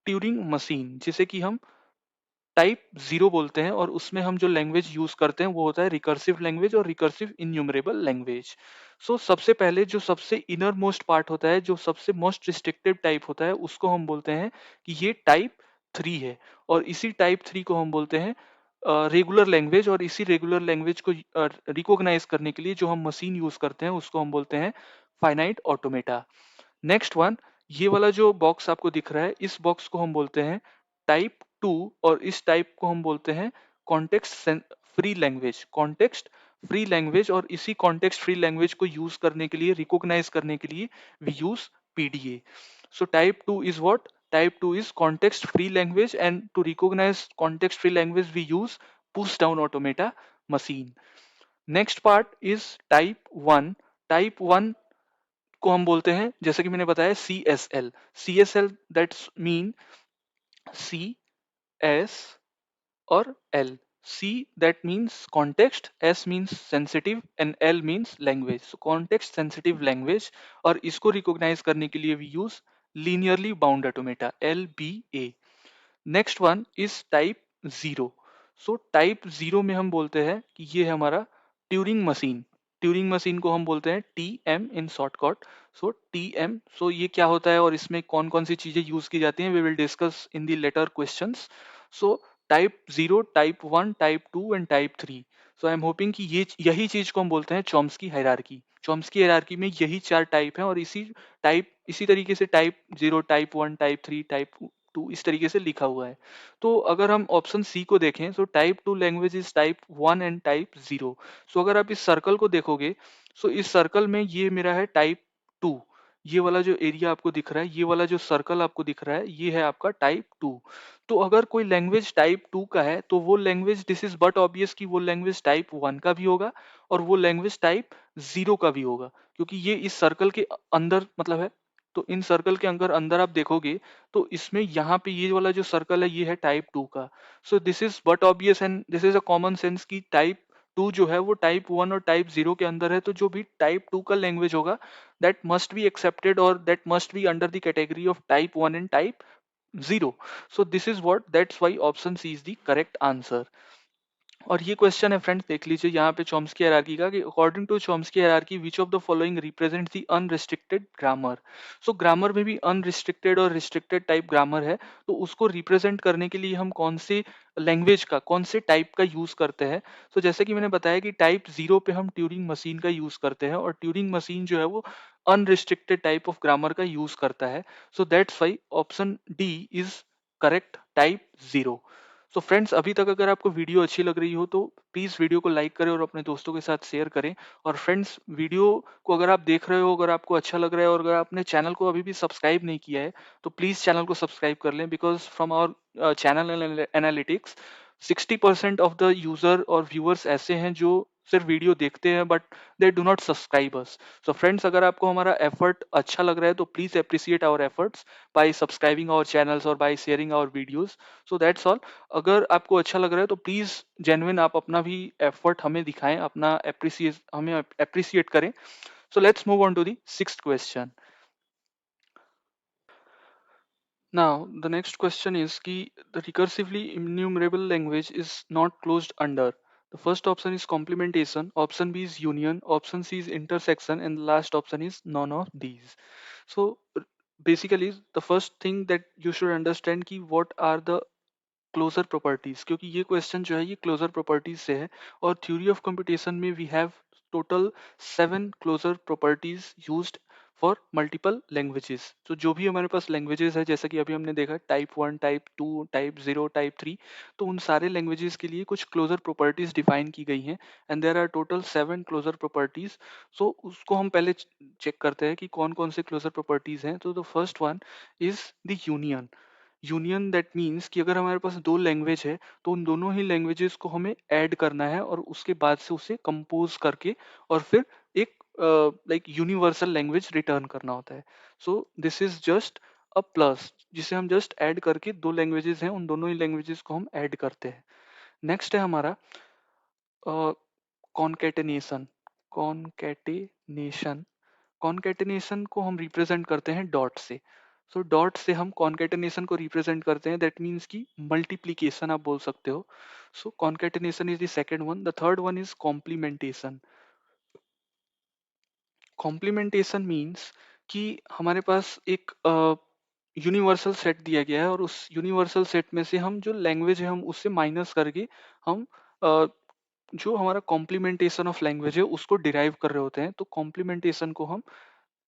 ट्यूरिंग मशीन, जिसे कि हम टाइप 0 बोलते हैं, और उसमें हम जो लैंग्वेज यूज करते हैं वो होता है रिकर्सिव लैंग्वेज और रिकर्सिव इन्यूमरेबल लैंग्वेज। सो सबसे पहले जो सबसे इनर मोस्ट पार्ट होता है, जो सबसे मोस्ट रिस्ट्रिक्टिव टाइप होता है, उसको हम बोलते हैं कि ये टाइप 3 है। और इसी टाइप 3 को हम बोलते हैं रेगुलर लैंग्वेज। और इसी रेगुलर लैंग्वेज को रिकॉग्नाइज करने के लिए जो हम मशीन यूज करते हैं उसको हम बोलते हैं फाइनाइट ऑटोमेटा। नेक्स्ट वन, ये वाला जो बॉक्स आपको दिख रहा है, इस बॉक्स को हम बोलते हैं टाइप 2, और इस टाइप को हम बोलते हैं context free language. Context free language, और इसी कॉन्टेक्स्ट फ्री लैंग्वेज को यूज करने के लिए, रिकॉग्नाइज करने के लिए we use PDA. So type 2 is what? Type 2 is context free language, and to recognize context free language we use push down automata machine. Next part is type 1. Type 1 को हम बोलते हैं, जैसे कि मैंने बताया, CSL। CSL that's mean C, S और L। C that means context, S means sensitive and L means language. So context sensitive language, और इसको रिकॉग्नाइज करने के लिए we use linearly bound automata, LBA। Next one is type zero. So type zero में हम बोलते हैं कि ये है हमारा ट्यूरिंग मशीन। ट्यूरिंग मशीन को हम बोलते हैं TM इन शॉर्टकट। सो TM, सो ये क्या होता है और इसमें कौन कौन सी चीजें यूज की जाती हैं, we will discuss in the later questions. So type zero, type one, type two and type three. So I am hoping कि ये यही चीज को हम बोलते हैं चॉम्स्की हायरार्की। चॉम्स्की हायरार्की में यही चार टाइप हैं, और इसी तरीके से type zero, type one, type three, type two, इस तरीके से लिखा हुआ है। तो अगर हम ऑप्शन सी को देखें, तो type two language is type one and type zero. So अगर आप इस सर्कल को देखोगे, सो इस सर्कल में ये मेरा है टाइप टू। ये वाला जो एरिया आपको दिख रहा है, ये वाला जो सर्कल आपको दिख रहा है, ये है आपका टाइप टू। तो अगर कोई लैंग्वेज टाइप टू का है, तो वो language, this is but obvious कि वो लैंग्वेज टाइप वन का भी होगा और वो लैंग्वेज टाइप जीरो का भी होगा, क्योंकि ये इस सर्कल के अंदर मतलब है। तो इन सर्कल के अंदर अंदर आप देखोगे, तो इसमें यहाँ पे ये वाला जो सर्कल है, ये है टाइप टू का। So this is but obvious and this is a common sense कि टाइप टू जो है वो टाइप वन और टाइप जीरो के अंदर है। तो जो भी टाइप टू का लैंग्वेज होगा, दैट मस्ट बी एक्सेप्टेड और that must be under the category of type one and type zero. So this is what, that's why option C is the correct answer. और ये question है friends, देख लीजिए यहाँ पे Chomsky hierarchy का, कि according to Chomsky hierarchy which of the following represent the unrestricted grammar. So grammar में भी अनरिस्ट्रिक्टेड और रिस्ट्रिक्टेड टाइप ग्रामर है। तो उसको रिप्रेजेंट करने के लिए हम कौन से लैंग्वेज का, कौन से टाइप का यूज करते हैं। तो जैसे कि मैंने बताया कि टाइप जीरो पे हम ट्यूरिंग मशीन का यूज करते हैं, और ट्यूरिंग मशीन जो है वो अनरिस्ट्रिक्टेड टाइप ऑफ ग्रामर का यूज करता है। So that's why option D is correct, type zero. So friends, अभी तक अगर आपको वीडियो अच्छी लग रही हो, तो प्लीज़ वीडियो को लाइक करें और अपने दोस्तों के साथ शेयर करें। और फ्रेंड्स, वीडियो को अगर आप देख रहे हो, अगर आपको अच्छा लग रहा है और अगर आपने चैनल को अभी भी सब्सक्राइब नहीं किया है, तो प्लीज़ चैनल को सब्सक्राइब कर लें, because from our channel analytics 60% of the user और व्यूअर्स ऐसे हैं जो सिर्फ वीडियो देखते हैं but they do not subscribe us. So friends, अगर आपको हमारा एफर्ट अच्छा लग रहा है, तो please appreciate our efforts by subscribing our channels और by sharing our videos. So that's all. अगर आपको अच्छा लग रहा है, तो प्लीज जेन्युइन आप अपना भी एफर्ट हमें दिखाएं, अपना एप्रिसिएट, हमें एप्रिसिएट करें। So let's move on to the sixth question. Now, the next question is कि the recursively enumerable language is not closed under. The first option is complementation, option B is union, option C is intersection, and the last option is none of these. So basically, the first thing that you should understand कि what are the closure properties, क्योंकि ये question जो है ये closure properties से है। और theory of computation में we have total 7 closure properties used for multiple languages. तो जो भी हमारे पास लैंग्वेजेस है, जैसा कि अभी हमने देखा type one, type to, type zero, type three, तो उन सारे लैंग्वेजेस के लिए कुछ क्लोजर प्रॉपर्टीज डिफाइन की गई हैं, and there are total 7 closure properties. So उसको हम पहले चेक करते हैं कि कौन कौन से क्लोजर प्रॉपर्टीज हैं। तो the first one is the union. Union that means कि अगर हमारे पास दो लैंग्वेज है, तो उन दोनों ही लैंग्वेजेस को हमें ऐड करना है और उसके बाद से उसे कंपोज करके और फिर एक लाइक यूनिवर्सल लैंग्वेज रिटर्न करना होता है। So this is just a plus, जिसे हम जस्ट ऐड करके, दो लैंग्वेजेस हैं उन दोनों ही लैंग्वेजेस को हम ऐड करते हैं। नेक्स्ट है हमारा कॉन्केटेनेशन। कॉन्केटेनेशन कॉन्केटेनेशन को हम रिप्रेजेंट करते हैं डॉट से। सो डॉट से हम कॉन्केटेनेशन को रिप्रेजेंट करते हैं, दैट मीन्स कि मल्टीप्लीकेशन आप बोल सकते हो। So concatenation is the second one. The third one is complementation. Complementation means कि हमारे पास एक यूनिवर्सल सेट दिया गया है, और उस यूनिवर्सल सेट में से हम जो लैंग्वेज है हम उससे माइनस करके हम अ, जो हमारा कॉम्प्लीमेंटेशन ऑफ लैंग्वेज है उसको डिराइव कर रहे होते हैं। तो कॉम्प्लीमेंटेशन को हम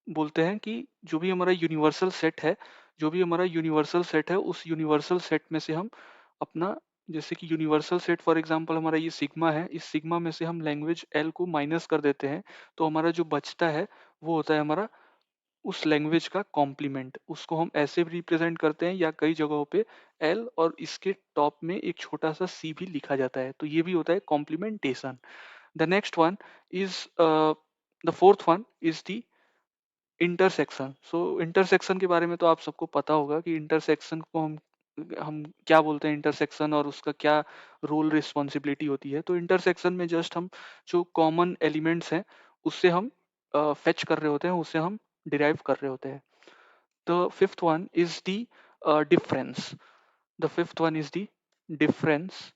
बोलते हैं कि जो भी हमारा यूनिवर्सल सेट है, जो भी हमारा यूनिवर्सल सेट है, उस यूनिवर्सल सेट में से हम अपना, जैसे कि यूनिवर्सल सेट फॉर एग्जांपल हमारा ये सिग्मा है, इस सिग्मा में से हम लैंग्वेज एल को माइनस कर देते हैं, तो हमारा जो बचता है वो होता है हमारा उस लैंग्वेज का कॉम्प्लीमेंट। उसको हम ऐसे भी रिप्रेजेंट करते हैं, या कई जगहों पे एल और इसके टॉप में एक छोटा सा सी भी लिखा जाता है, तो ये भी होता है complementation. The next one is the fourth one is the intersection, intersection के बारे में तो आप सबको पता होगा कि इंटरसेक्शन को हम क्या बोलते हैं, इंटरसेक्शन और उसका क्या रोल रिस्पॉन्सिबिलिटी होती है। तो इंटरसेक्शन में जस्ट हम जो कॉमन एलिमेंट्स हैं उससे हम फेच कर रहे होते हैं, उससे हम डिराइव कर रहे होते हैं। The fifth one is the difference. The fifth one is the difference.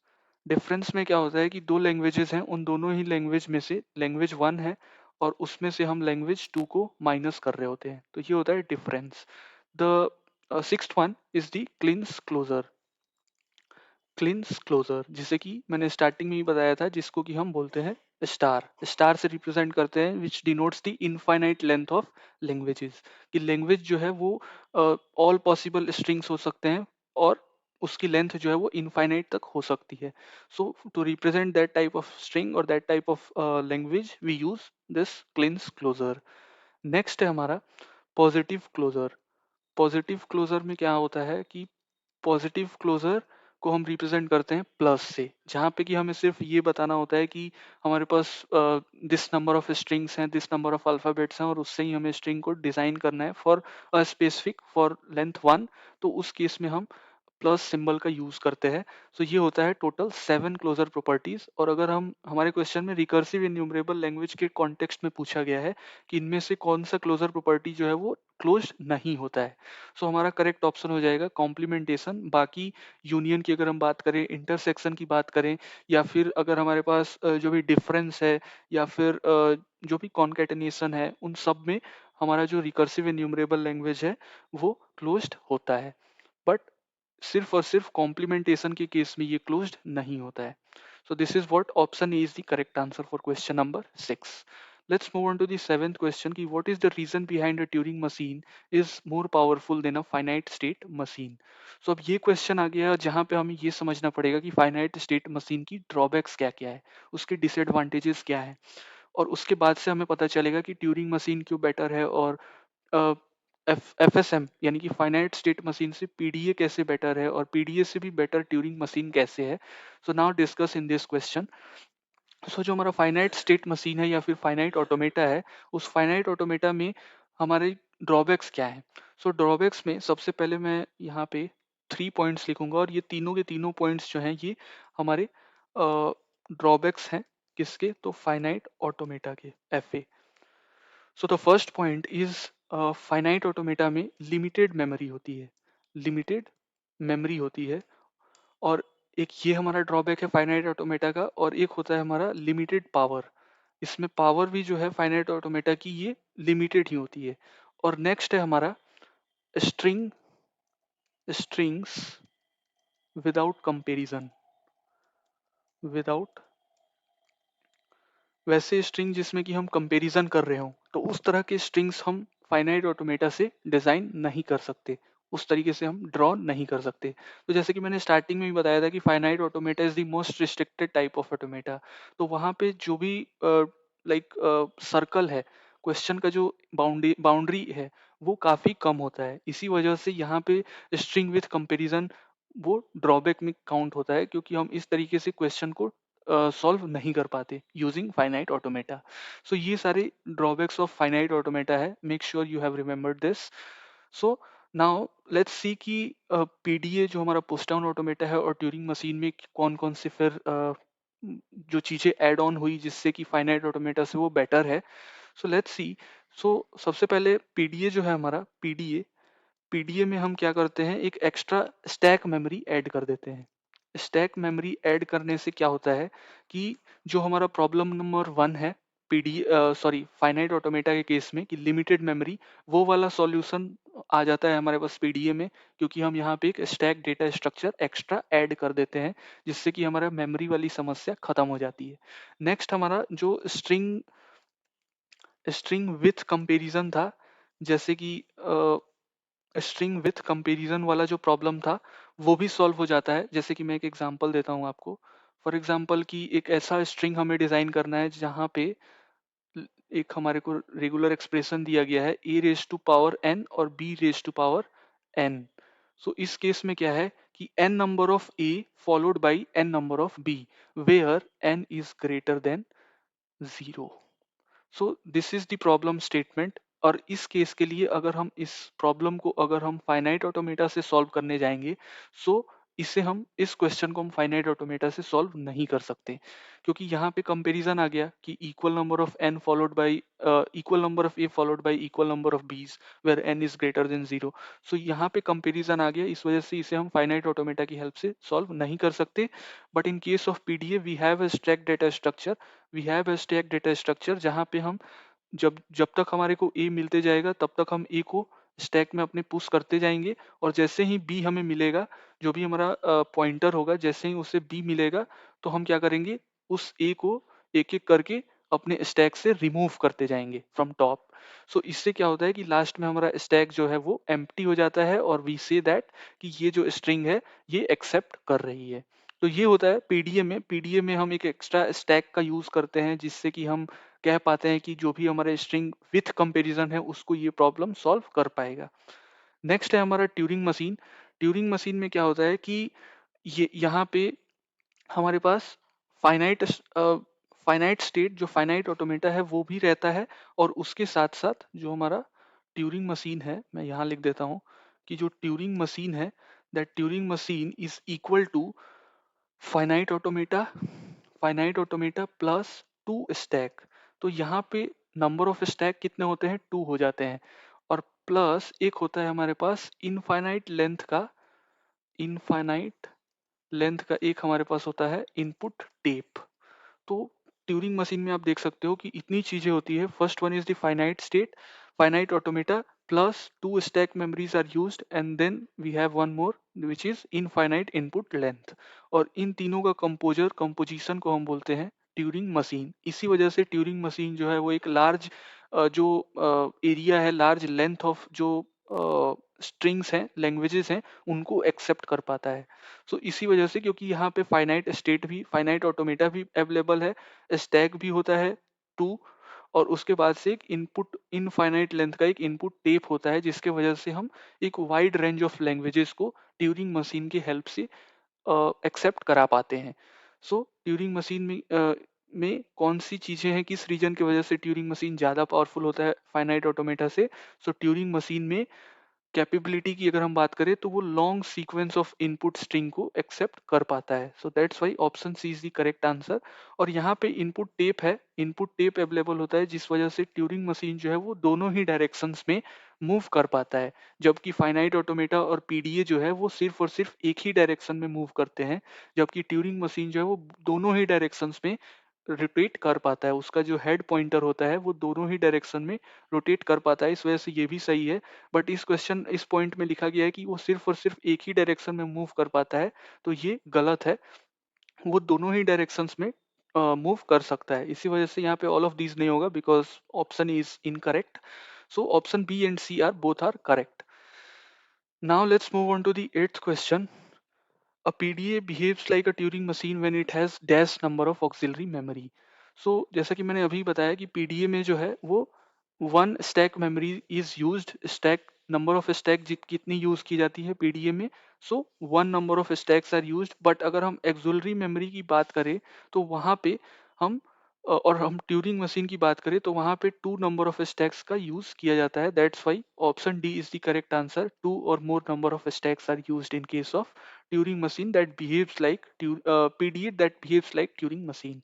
Difference में क्या होता है कि दो लैंग्वेजेस हैं, उन दोनों ही लैंग्वेज में से लैंग्वेज वन है और उसमें से हम लैंग्वेज टू को माइनस कर रहे होते हैं, तो ये होता है difference. The sixth one is the Kleene closure. Kleene closure जिसे कि मैंने स्टार्टिंग में ही बताया था, जिसको कि हम बोलते हैं स्टार। स्टार से रिप्रेजेंट करते हैं विच denotes the infinite length of languages, कि लैंग्वेज जो है वो ऑल पॉसिबल स्ट्रिंग्स हो सकते हैं और उसकी लेंथ जो है वो इनफाइनाइट तक हो सकती है। So to represent that type of string और that type of language we use this Kleene closure. Next है हमारा पॉजिटिव क्लोजर। पॉजिटिव क्लोजर में क्या होता है कि पॉजिटिव क्लोजर को हम रिप्रेजेंट करते हैं प्लस से, जहाँ पे कि हमें सिर्फ ये बताना होता है कि हमारे पास दिस नंबर ऑफ स्ट्रिंग्स हैं, दिस नंबर ऑफ अल्फाबेट्स हैं और उससे ही हमें स्ट्रिंग को डिजाइन करना है for a specific for length one. तो उस केस में हम प्लस सिंबल का यूज करते हैं। सो ये होता है टोटल 7 क्लोजर प्रॉपर्टीज। और अगर हम हमारे क्वेश्चन में रिकर्सिव इन्यूमरेबल लैंग्वेज के कॉन्टेक्स्ट में पूछा गया है कि इनमें से कौन सा क्लोजर प्रॉपर्टी जो है वो क्लोज नहीं होता है, सो हमारा करेक्ट ऑप्शन हो जाएगा कॉम्प्लीमेंटेशन। बाकी यूनियन की अगर हम बात करें, इंटरसेक्शन की बात करें, या फिर अगर हमारे पास जो भी डिफरेंस है या फिर जो भी कॉन्केटेनेशन है, उन सब में हमारा जो रिकर्सिव इन्यूमरेबल लैंग्वेज है वो क्लोज्ड होता है। बट सिर्फ और सिर्फ कॉम्प्लीमेंटेशन के केस में ये क्लोज्ड नहीं होता है। So this is what option A is the correct answer for question number 6। Let's move on to the seventh question की what is the reason behind a Turing machine is more powerful than a finite state machine. So अब ये question आ गया जहां पे हमें ये समझना पड़ेगा कि फाइनाइट स्टेट मशीन की ड्रॉबैक्स क्या क्या है, उसके डिसएडवांटेजेस क्या है, और उसके बाद से हमें पता चलेगा कि ट्यूरिंग मशीन क्यों बेटर है और एफएसएम यानी कि फाइनाइट स्टेट मशीन से पीडीए कैसे बेटर है और पीडीए से भी बेटर ट्यूरिंग मशीन कैसे है। So now discuss in this question. So जो हमारा फाइनाइट स्टेट मशीन है या फिर फाइनाइट ऑटोमेटा है, उस फाइनाइट ऑटोमेटा में हमारे ड्रॉबैक्स क्या है। सो ड्रॉबैक्स में सबसे पहले मैं यहाँ पे 3 पॉइंट्स लिखूंगा और ये तीनों के तीनों पॉइंट्स जो हैं ये हमारे ड्रॉबैक्स हैं किसके, तो फाइनाइट ऑटोमेटा के, FA. So the first point is finite automata में लिमिटेड मेमोरी होती है, लिमिटेड मेमोरी होती है। और एक ये हमारा ड्रॉबैक है फाइनाइट ऑटोमेटा का, और एक होता है हमारा लिमिटेड पावर। इसमें पावर भी जो है फाइनाइट ऑटोमेटा की ये लिमिटेड ही होती है। और नेक्स्ट है हमारा string strings without comparison. Without वैसे स्ट्रिंग जिसमें कि हम कंपैरिजन कर रहे हो, तो उस तरह के स्ट्रिंग्स हम फाइनाइट ऑटोमेटा से डिजाइन नहीं कर सकते, उस तरीके से हम ड्रॉ नहीं कर सकते। तो जैसे कि मैंने स्टार्टिंग में भी बताया था कि finite automata is the most restricted type of automata. तो वहां पे जो भी लाइक सर्कल है, क्वेश्चन का जो बाउंड्री है वो काफी कम होता है। इसी वजह से यहाँ पे स्ट्रिंग विथ कंपैरिजन वो ड्रॉबैक में काउंट होता है, क्योंकि हम इस तरीके से क्वेश्चन को सॉल्व नहीं कर पाते यूजिंग फाइनाइट ऑटोमेटा। सो ये सारे ड्रॉबैक्स ऑफ फाइनाइट ऑटोमेटा है, make sure you have remembered this. So now let's see कि पीडीए जो हमारा पुश डाउन ऑटोमेटा है और ट्यूरिंग मशीन में कौन कौन से फिर जो चीजें ऐड ऑन हुई जिससे कि फाइनाइट ऑटोमेटा से वो बेटर है। सो लेट्स सी। सो सबसे पहले पीडीए जो है हमारा, पीडीए पीडीए में हम क्या करते हैं, एक एक्स्ट्रा स्टैक मेमोरी ऐड कर देते हैं। स्टैक मेमोरी ऐड करने से क्या होता है कि जो हमारा प्रॉब्लम नंबर 1 है पीडी सॉरी फाइनाइट ऑटोमेटा के केस में कि लिमिटेड मेमोरी, वो वाला सॉल्यूशन आ जाता है हमारे पास पीडीए में, क्योंकि हम यहाँ पे एक stack data structure extra add कर देते हैं जिससे कि हमारा मेमोरी वाली समस्या खत्म हो जाती है। नेक्स्ट हमारा जो स्ट्रिंग स्ट्रिंग विथ कंपैरिजन था, जैसे कि स्ट्रिंग विथ कंपैरिजन वाला जो प्रॉब्लम था वो भी सॉल्व हो जाता है। जैसे कि मैं एक एग्जांपल देता हूँ आपको। फॉर एग्जांपल कि एक ऐसा स्ट्रिंग हमें डिजाइन करना है जहाँ पे एक हमारे को रेगुलर एक्सप्रेशन दिया गया है A raise to power N और B raise to power N. So इस केस में क्या है कि N number of A followed by N number of B where N is greater than 0। So this is the problem statement और इस case के लिए अगर हम इस प्रॉब्लम को अगर हम फाइनाइट ऑटोमेटा से सॉल्व करने जाएंगे, सो इस क्वेश्चन को हम फाइनाइट ऑटोमेटा से सॉल्व नहीं कर सकते, क्योंकि यहाँ पे कंपैरिजन आ गया कि equal number of n followed by equal number of A followed by equal number of b's where N is greater than zero. So यहाँ पे कंपैरिजन आ गया, इस वजह से इसे हम फाइनाइट ऑटोमेटा की हेल्प से सॉल्व नहीं कर सकते। But in case of PDA we have a stack data structure, जहाँ पे हम जब जब तक हमारे को ए मिलते जाएगा तब तक हम ए को स्टैक में अपने पुश करते जाएंगे, और जैसे ही बी हमें मिलेगा, जो भी हमारा पॉइंटर होगा, जैसे ही उसे बी मिलेगा तो हम क्या करेंगे, उस ए को एक एक करके अपने स्टैक से रिमूव करते जाएंगे फ्रॉम टॉप। सो इससे क्या होता है कि लास्ट में हमारा स्टैक जो है वो एम्प्टी हो जाता है, और वी से दैट कि ये जो स्ट्रिंग है ये एक्सेप्ट कर रही है। तो ये होता है पीडीए में हम एक एक्स्ट्रा स्टैक का यूज करते हैं, जिससे कि हम कह पाते हैं कि जो भी हमारा स्ट्रिंग विथ कंपैरिजन है उसको ये प्रॉब्लम सॉल्व कर पाएगा। नेक्स्ट है हमारा ट्यूरिंग मशीन। ट्यूरिंग मशीन में क्या होता है कि ये यहाँ पे हमारे पास फाइनाइट फाइनाइट स्टेट, जो फाइनाइट ऑटोमेटा है वो भी रहता है, और उसके साथ साथ जो हमारा ट्यूरिंग मशीन है, मैं यहाँ लिख देता हूँ कि जो ट्यूरिंग मशीन है, that Turing machine is equal to finite automata plus two stack. तो यहाँ पे नंबर ऑफ स्टैक कितने होते हैं, टू हो जाते हैं, और प्लस एक होता है हमारे पास इनफाइनाइट लेंथ का एक हमारे पास होता है इनपुट टेप। तो ट्यूरिंग मशीन में आप देख सकते हो कि इतनी चीजें होती है। First one is the finite state, finite automata plus two stack memories are used, and then we have one more which is infinite input length. और इन तीनों का कंपोजिशन को हम बोलते हैं ट्यूरिंग मशीन। इसी वजह से ट्यूरिंग मशीन जो है वो एक लार्ज जो एरिया है, लार्ज लेंथ ऑफ जो स्ट्रिंग्स हैं, लैंग्वेजेस हैं, उनको एक्सेप्ट कर पाता है। सो इसी वजह से, क्योंकि यहाँ पे फाइनाइट ऑटोमेटा भी अवेलेबल है, स्टैक भी होता है टू, और उसके बाद से एक इनपुट इनफाइनाइट लेंथ का एक इनपुट टेप होता है, जिसके वजह से हम एक वाइड रेंज ऑफ लैंग्वेजेस को ट्यूरिंग मशीन की हेल्प से एक्सेप्ट करा पाते हैं। सो ट्यूरिंग मशीन में कौन सी चीजें हैं, किस रीजन की वजह से ट्यूरिंग मशीन ज्यादा पावरफुल होता है फाइनाइट ऑटोमेटा से। सो ट्यूरिंग मशीन में कैपेबिलिटी की अगर हम बात करें तो वो long sequence of input string को एक्सेप्ट कर पाता है। So that's why option C is the correct answer. और यहाँ पे इनपुट टेप है, इनपुट टेप अवेलेबल होता है, जिस वजह से ट्यूरिंग मशीन जो है वो दोनों ही डायरेक्शंस में मूव कर पाता है, जबकि फाइनाइट ऑटोमेटा और पीडीए जो है वो सिर्फ और सिर्फ एक ही डायरेक्शन में मूव करते हैं, जबकि ट्यूरिंग मशीन जो है वो दोनों ही डायरेक्शंस में रोटेट कर पाता है। उसका जो हेड पॉइंटर होता है वो दोनों ही डायरेक्शन में रोटेट कर पाता है, इस वजह से ये भी सही है। बट इस पॉइंट में लिखा गया है कि वो सिर्फ और सिर्फ एक ही डायरेक्शन में मूव कर पाता है, तो ये गलत है। वो दोनों ही डायरेक्शंस में मूव कर सकता है, इसी वजह से यहाँ पे ऑल ऑफ दीज नहीं होगा, because option is incorrect. So option B and C are both are correct. Now let's move on to the eighth question. A PDA behaves like a Turing machine when it has dash number of auxiliary memory. So जैसा कि मैंने अभी बताया कि PDA में जो है वो one stack memory is used, stack number of stack कितनी यूज की जाती है पीडीए में, so one number of stacks are used. But अगर हम एक्सुलरी मेमोरी की बात करें तो वहाँ पे हम और हम ट्यूरिंग मशीन की बात करें तो वहाँ पे टू नंबर ऑफ स्टैक्स का यूज किया जाता है। That's why option D is the correct answer. Two or more number of stacks are used in case of Turing machine that behaves like PDA that behaves like Turing machine.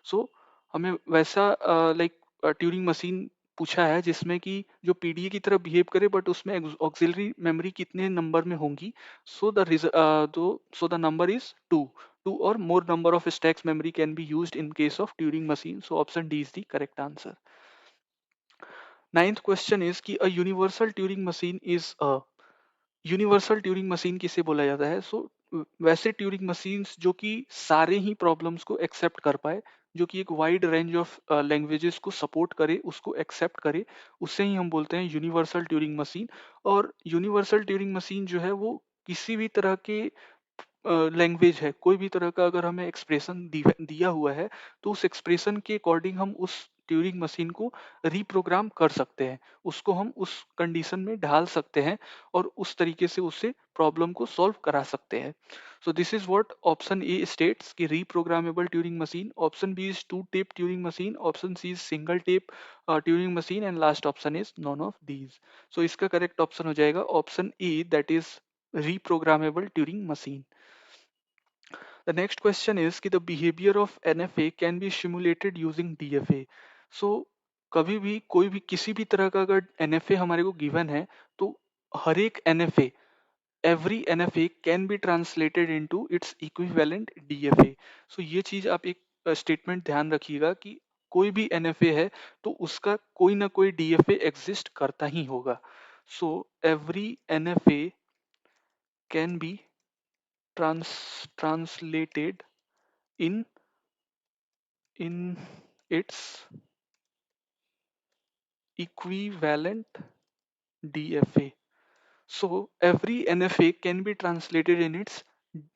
So हमें वैसा like Turing machine पूछा है जिसमें कि जो PDA की तरह behave करे, बट उसमें ऑक्सिलरी मेमोरी कितने नंबर में होंगी। So the number is two. Two or more number of stacks memory can be used in case of Turing machine. So option D is the correct answer. Ninth question is कि a universal Turing machine is a universal Turing machine किसे बोला जाता है। वैसे Turing machines जो कि सारे ही problems को एक्सेप्ट कर पाए, जो कि एक वाइड रेंज ऑफ लैंग्वेजेस को सपोर्ट करे, उसको एक्सेप्ट करे, उसे ही हम बोलते हैं यूनिवर्सल ट्यूरिंग मशीन। और यूनिवर्सल ट्यूरिंग मशीन जो है वो किसी भी तरह के लैंग्वेज है, कोई भी तरह का अगर हमें एक्सप्रेशन दिया हुआ है तो उस एक्सप्रेशन के अकॉर्डिंग हम उस ट्यूरिंग मशीन को रीप्रोग्राम कर सकते हैं, उसको हम उस कंडीशन में ढाल सकते हैं और उस तरीके से उससे प्रॉब्लम को सॉल्व करा सकते हैं। So this is what option A states कि reprogrammable Turing machine, option B is two tape Turing machine, option C is single tape Turing machine and last option is none of these. So इसका correct option हो जाएगा option A, that is reprogrammable Turing machine. The next question is कि the behavior of NFA can be simulated using DFA. So कभी भी कोई भी किसी भी तरह का अगर NFA हमारे को given है तो हर एक NFA, every NFA can be translated into its equivalent DFA. So ये चीज आप एक स्टेटमेंट ध्यान रखिएगा कि कोई भी NFA है तो उसका कोई ना कोई DFA एग्जिस्ट करता ही होगा. So every NFA can be translated in in its equivalent DFA. So every NFA can be translated in its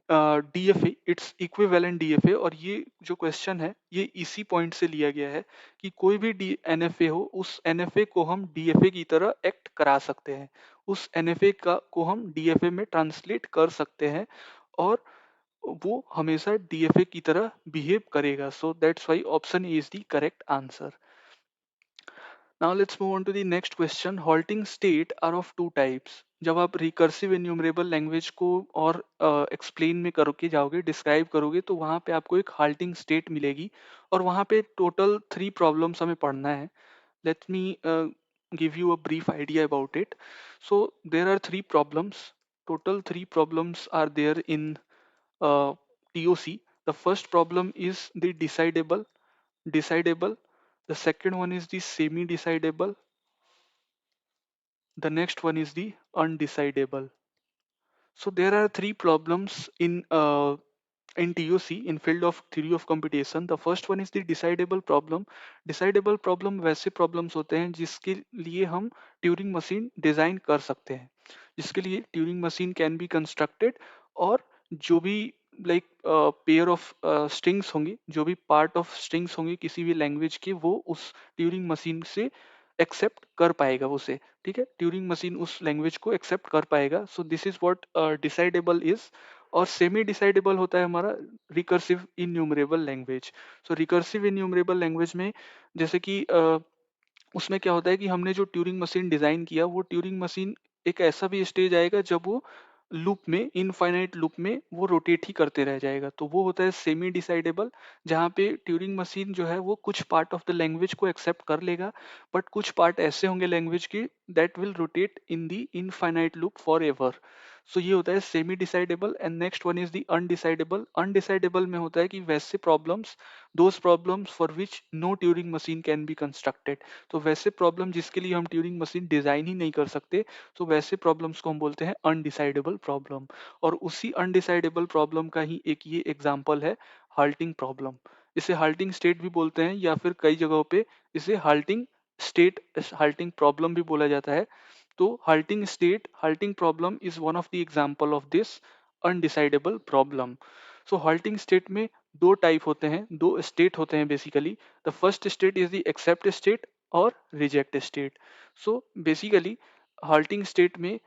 DFA, its equivalent DFA. और ये जो क्वेश्चन है ये इसी पॉइंट से लिया गया है कि कोई भी NFA हो उस NFA को हम DFA की तरह एक्ट करा सकते हैं, उस NFA का को हम DFA में ट्रांसलेट कर सकते हैं और वो हमेशा DFA की तरह बिहेव करेगा. सो that's why option A is the correct answer. Now let's move on to the next question. Halting state are of two types. जब आप रिकर्सिव इन्यूमरेबल लैंग्वेज को और एक्सप्लेन में करोगे जाओगे, डिस्क्राइब करोगे, तो वहाँ पे आपको एक हाल्टिंग स्टेट मिलेगी और वहाँ पे टोटल 3 प्रॉब्लम्स हमें पढ़ना है. Let me give you a brief idea about it. So there are 3 problems. Total 3 problems are there in TOC. The first problem is the decidable. The second one is the semi-decidable. The next one is the undecidable. So there are 3 problems in TOC, in field of theory of computation. The first one is the decidable problem. Decidable problem वैसे problems होते हैं जिसके लिए हम Turing machine design कर सकते हैं, जिसके लिए Turing machine can be constructed और जो भी लाइक पेयर ऑफ स्ट्रिंग्स होंगे, जो भी पार्ट ऑफ स्ट्रिंग्स होंगे किसी भी लैंग्वेज के, वो उस ट्यूरिंग मशीन से एक्सेप्ट कर पाएगा उसे. ठीक है, ट्यूरिंग मशीन उस लैंग्वेज को एक्सेप्ट कर पाएगा. सो this is what decidable is. और सेमी डिसाइडेबल होता है हमारा रिकर्सिव इन्यूमरेबल लैंग्वेज. सो रिकर्सिव इन्यूमरेबल लैंग्वेज में जैसे कि उसमें क्या होता है कि हमने जो ट्यूरिंग मशीन डिजाइन किया वो ट्यूरिंग मशीन एक ऐसा भी स्टेज आएगा जब वो लूप में, इनफाइनाइट लूप में वो रोटेट ही करते रह जाएगा, तो वो होता है सेमी डिसाइडेबल, जहाँ पे ट्यूरिंग मशीन जो है वो कुछ पार्ट ऑफ द लैंग्वेज को एक्सेप्ट कर लेगा बट कुछ पार्ट ऐसे होंगे लैंग्वेज के that will rotate in the infinite loop forever. So ये होता है semi decidable. And next one is the undecidable. Undecidable में होता है कि वैसे problems, those problems for which no Turing machine can be constructed. तो वैसे प्रॉब्लम जिसके लिए हम ट्यूरिंग मशीन डिजाइन ही नहीं कर सकते, तो वैसे प्रॉब्लम्स को हम बोलते हैं अनडिसाइडेबल प्रॉब्लम. और उसी अनडिसाइडेबल प्रॉब्लम का ही एक ये एग्जांपल है हाल्टिंग प्रॉब्लम. इसे हाल्टिंग स्टेट भी बोलते हैं या फिर कई जगहों पे इसे हाल्टिंग स्टेट, हाल्टिंग प्रॉब्लम भी बोला जाता है. तो halting state, halting problem is one of the example of this undecidable problem. So halting state में दो टाइप होते हैं, दो स्टेट होते हैं basically. The first state is the accept state और reject state. So basically halting state में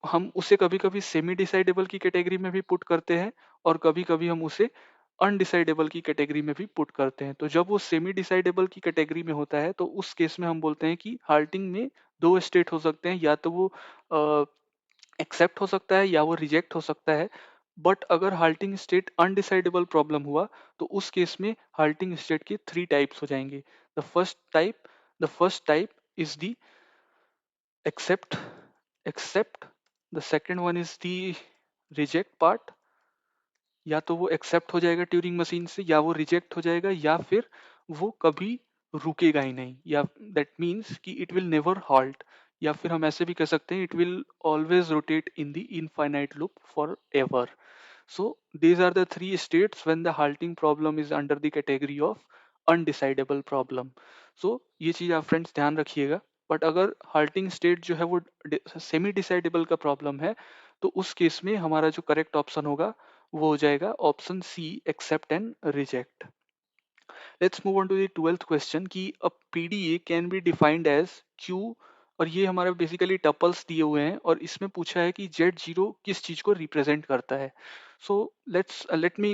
हम उसे कभी कभी सेमी डिसाइडेबल की कैटेगरी में भी पुट करते हैं और कभी कभी हम उसे अनडिसाइडेबल की कैटेगरी में भी पुट करते हैं. तो जब वो सेमी डिसाइडेबल की कैटेगरी में होता है तो उस केस में हम बोलते हैं कि हाल्टिंग में दो स्टेट हो सकते हैं, या तो वो एक्सेप्ट हो सकता है या वो रिजेक्ट हो सकता है. बट अगर हाल्टिंग स्टेट अनडिसाइडेबल प्रॉब्लम हुआ तो उस केस में हाल्टिंग स्टेट के 3 टाइप्स हो जाएंगे. The first type is the accept. The second one is the reject part. या तो वो एक्सेप्ट हो जाएगा ट्यूरिंग मशीन से, या वो रिजेक्ट हो जाएगा, या फिर वो कभी रुकेगा ही नहीं, या दैट मीन्स कि इट विल नेवर हॉल्ट. या फिर हम ऐसे भी कह सकते हैं it will always rotate in the infinite loop for ever. So these are the three states when the halting problem is under the category of undecidable problem. So ये चीज आप फ्रेंड्स ध्यान रखिएगा. बट अगर halting state जो है वो semi decidable का प्रॉब्लम है तो उस केस में हमारा जो करेक्ट ऑप्शन होगा वो हो जाएगा option C, accept and reject. Let's move on to the 12th question कि a PDA can be defined as Q, और ये हमारे बेसिकली टपल्स दिए हुए हैं और इसमें पूछा है कि Z0 किस चीज को रिप्रेजेंट करता है. So let me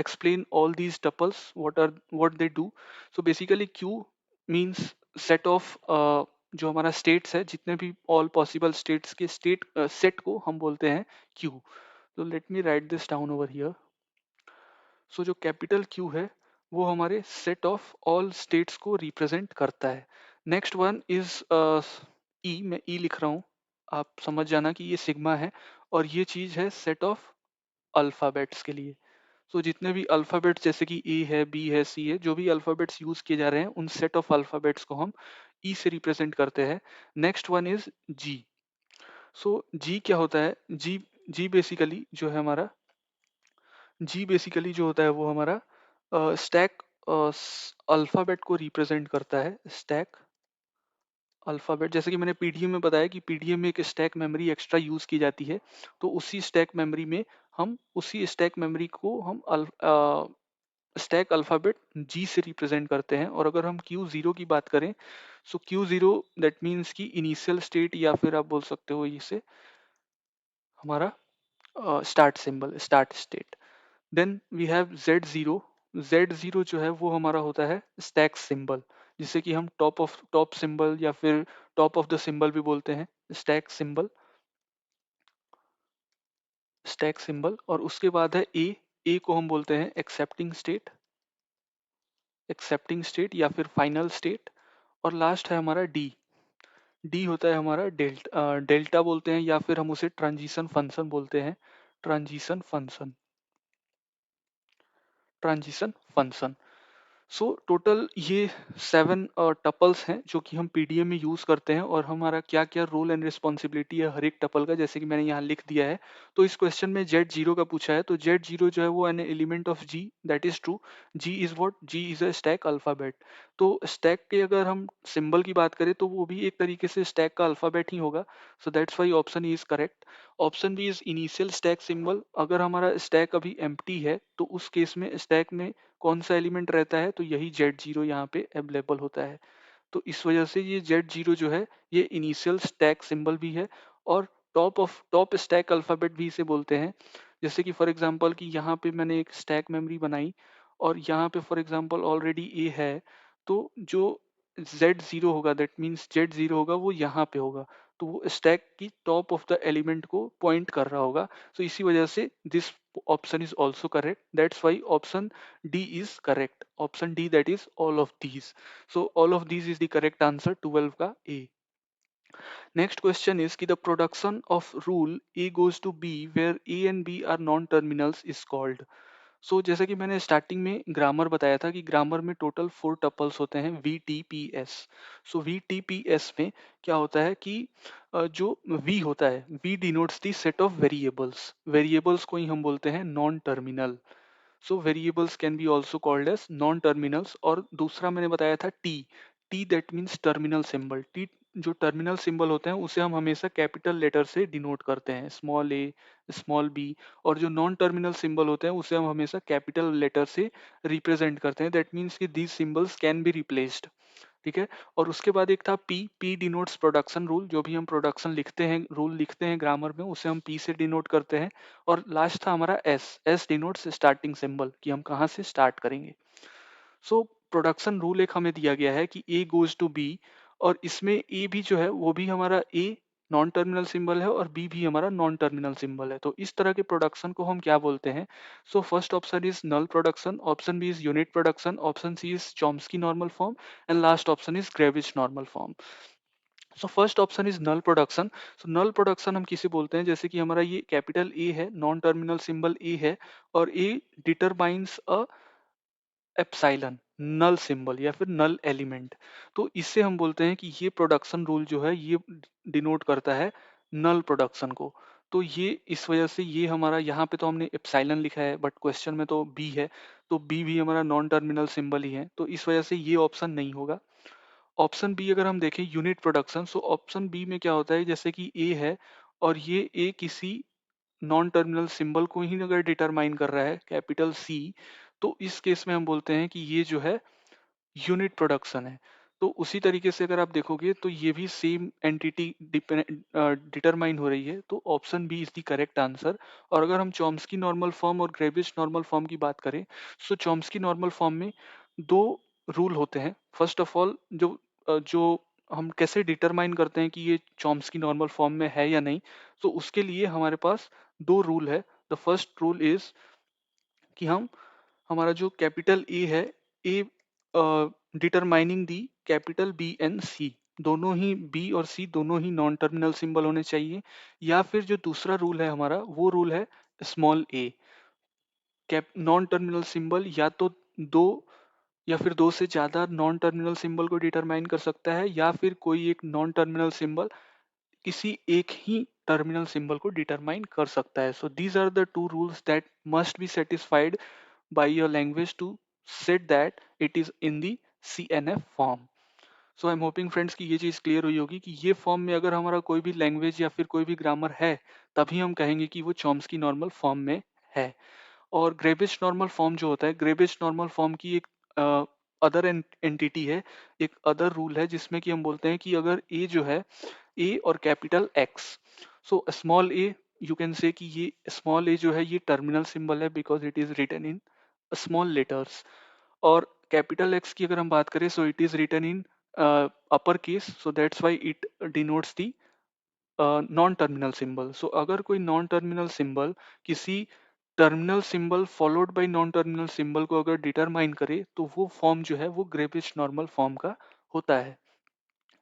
explain all these tuples, what they do. So basically Q means set of जो हमारा states है, जितने भी all possible states के state set को हम बोलते हैं Q. So let me write this down over here. सो जो कैपिटल क्यू है वो हमारे सेट ऑफ ऑल स्टेट्स को रिप्रेजेंट करता है. नेक्स्ट वन इज ई, मैं ई लिख रहा हूँ, आप समझ जाना कि ये सिग्मा है और ये चीज है सेट ऑफ अल्फाबेट्स के लिए. सो जितने भी अल्फाबेट्स जैसे कि ए है, बी है, सी है, जो भी अल्फाबेट्स यूज किए जा रहे हैं उन सेट ऑफ अल्फाबेट्स को हम ई से रिप्रेजेंट करते हैं. नेक्स्ट वन इज जी. सो जी क्या होता है? जी, जी बेसिकली जो है हमारा, जी बेसिकली जो होता है वो हमारा स्टैक अल्फाबेट को रिप्रेजेंट करता है. स्टैक अल्फाबेट, जैसे कि मैंने पीडीएम में बताया कि पीडीएम में एक स्टैक मेमोरी एक्स्ट्रा यूज की जाती है, तो उसी स्टैक मेमोरी में हम उसी स्टैक मेमोरी को हम स्टैक अल्फाबेट जी से रिप्रेजेंट करते हैं. और अगर हम क्यू जीरो की बात करें, so Q zero that means की इनिशियल स्टेट, या फिर आप बोल सकते हो इसे हमारा start symbol, start state. Then we have Z0. Z0 जो है वो हमारा होता है स्टैक सिंबल, जिसे कि हम टॉप सिंबल या फिर टॉप ऑफ द सिंबल भी बोलते हैं. Stack symbol, stack symbol. और उसके बाद है ए. ए को हम बोलते हैं एक्सेप्टिंग स्टेट, एक्सेप्टिंग स्टेट या फिर फाइनल स्टेट. और लास्ट है हमारा डी. डी होता है हमारा डेल्टा, डेल्टा बोलते हैं या फिर हम उसे ट्रांजिशन फंक्शन बोलते हैं. Transition function, transition function. So total ये 7 टपल्स हैं जो कि हम पीडीएम में यूज करते हैं, और हमारा क्या क्या रोल एंड रिस्पॉन्सिबिलिटी है हर एक टपल का, जैसे कि मैंने यहाँ लिख दिया है. तो इस क्वेश्चन में Z0 का पूछा है, तो Z0 जो है वो an element of G, that is true. G is what? G is a stack alphabet. तो स्टैक के अगर हम सिंबल की बात करें तो वो भी एक तरीके से स्टैक का अल्फाबेट ही होगा. So that's why option is correct. Option B is initial stack symbol. अगर हमारा स्टैक अभी एम्प्टी है तो उस केस में स्टैक में कौन सा एलिमेंट रहता है? तो यही Z0 यहाँ पे अवेलेबल होता है. तो इस वजह से ये Z0 जो है ये इनिशियल स्टैक सिंबल भी है और टॉप स्टैक अल्फाबेट भी इसे बोलते हैं. जैसे कि फॉर एग्जांपल कि यहाँ पे मैंने एक स्टैक मेमोरी बनाई और यहाँ पे फॉर एग्जांपल ऑलरेडी ए है, तो जो Z0 होगा, दैट मीन्स Z0 होगा वो यहाँ पे होगा, तो वो स्टैक की टॉप ऑफ द एलिमेंट को पॉइंट कर रहा होगा. तो इसी वजह से this option is also correct. That's why option D is correct. Option D, that is all of these. So all of these is the correct answer. 12 का A. Next question is कि the production of rule A goes to B where A and B are non-terminals is called. सो जैसा कि मैंने starting में grammar बताया था कि grammar में टोटल 4 टपल्स होते हैं VTPS. सो VTPS में क्या होता है कि जो V होता है, V denotes the set of variables. Variables को ही हम बोलते हैं non terminal. So variables can be also called as non terminals. और दूसरा मैंने बताया था T. T that means terminal symbol. T, जो टर्मिनल सिंबल होते हैं उसे हम हमेशा कैपिटल लेटर से डिनोट करते हैं, स्मॉल ए, स्मॉल बी. और जो नॉन टर्मिनल सिंबल होते हैं उसे हम हमेशा कैपिटल लेटर से रिप्रेजेंट करते हैं. दैट मीन्स कि these symbols can be replaced. ठीक है. और उसके बाद एक था P. P denotes production rule. जो भी हम प्रोडक्शन लिखते हैं, रूल लिखते हैं ग्रामर में, उसे हम पी से डिनोट करते हैं. और लास्ट था हमारा S. S denotes starting symbol, कि हम कहाँ से स्टार्ट करेंगे. सो प्रोडक्शन रूल एक हमें दिया गया है कि ए गोज टू बी, और इसमें ए भी जो है वो भी हमारा ए नॉन टर्मिनल सिंबल है और बी भी हमारा नॉन टर्मिनल सिंबल है. तो इस तरह के प्रोडक्शन को हम क्या बोलते हैं? So first option is null production, option B is unit production, option C is Chomsky normal form, and last option is Greibach normal form. So first option is null production. So null production हम किसे बोलते हैं? जैसे कि हमारा ये capital A है, non terminal symbol ए है, और ए डिटरमाइंस अ एप्सिलॉन, नल सिंबल या फिर नल एलिमेंट. तो इससे हम बोलते हैं कि ये प्रोडक्शन रूल जो है ये डिनोट करता है नल प्रोडक्शन को. तो ये इस वजह से ये हमारा, यहाँ पे तो हमने एप्सिलॉन लिखा है बट क्वेश्चन में तो बी है, तो बी भी हमारा नॉन टर्मिनल सिंबल ही है, तो इस वजह से ये ऑप्शन नहीं होगा. ऑप्शन बी अगर हम देखें unit production, so option B में क्या होता है, जैसे कि ए है और ये ए किसी नॉन टर्मिनल सिंबल को ही अगर डिटरमाइन कर रहा है, कैपिटल सी, तो इस केस में हम बोलते हैं कि ये जो है यूनिट प्रोडक्शन है। तो उसी तरीके से अगर आप देखोगे तो ये भी सेम एंटिटी डिटरमाइन हो रही है, तो option B is the correct answer. और अगर हम चॉम्स्की नॉर्मल फॉर्म और ग्रेविस नॉर्मल फॉर्म की बात करें, सो चॉम्स्की नॉर्मल फॉर्म में दो रूल होते हैं। फर्स्ट ऑफ ऑल, जो हम कैसे डिटरमाइन करते हैं कि ये चॉम्स्की नॉर्मल फॉर्म में है या नहीं, तो उसके लिए हमारे पास दो रूल है। द फर्स्ट रूल इज कि हम हमारा जो कैपिटल ए है, A determining the capital B and C, दोनों ही बी और सी दोनों ही नॉन टर्मिनल सिंबल होने चाहिए। या फिर जो दूसरा रूल है हमारा, वो रूल है स्मॉल ए। कैप नॉन टर्मिनल सिंबल या तो दो या फिर दो से ज्यादा नॉन टर्मिनल सिंबल को डिटरमाइन कर सकता है, या फिर कोई एक नॉन टर्मिनल सिंबल किसी एक ही टर्मिनल सिंबल को डिटरमाइन कर सकता है। So these are the two rules that must be satisfied by your language to set that it is in the CNF form. So I'm hoping friends कि ये चीज़ clear हुई होगी कि ये फॉर्म में अगर हमारा कोई भी लैंग्वेज या फिर कोई भी ग्रामर है, तभी हम कहेंगे कि वो चॉम्स्की नॉर्मल फॉर्म में है। और ग्रेबिश नॉर्मल फॉर्म जो होता है, ग्रेबिश नॉर्मल फॉर्म की एक अदर एंटिटी है, एक अदर रूल है, जिसमें कि हम बोलते हैं कि अगर ए जो है, ए और capital X, so small a, you can say कि ये स्मॉल ए जो है ये टर्मिनल सिंबल है because it is written in small letters. और कैपिटल एक्स की अगर हम बात करें, so it is written in upper case, so that's why it denotes the non terminal symbol. So अगर कोई नॉन टर्मिनल सिंबल किसी terminal symbol followed by non terminal symbol को अगर डिटरमाइन करे, तो वो फॉर्म जो है वो ग्रेबिश नॉर्मल फॉर्म का होता है।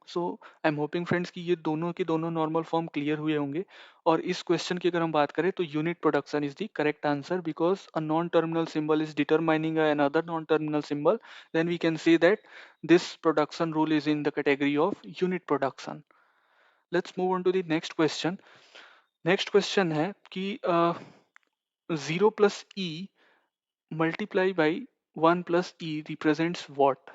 सो आई एम होपिंग फ्रेंड्स कि ये दोनों के दोनों नॉर्मल फॉर्म क्लियर हुए होंगे। और इस क्वेश्चन की अगर हम बात करें, तो unit production is the correct answer because a non terminal symbol is determining another non terminal symbol, then we can say that this production rule is in the category of unit production. Let's move on to the next question. Next question है कि 0 + e multiply by 1 + e represents what.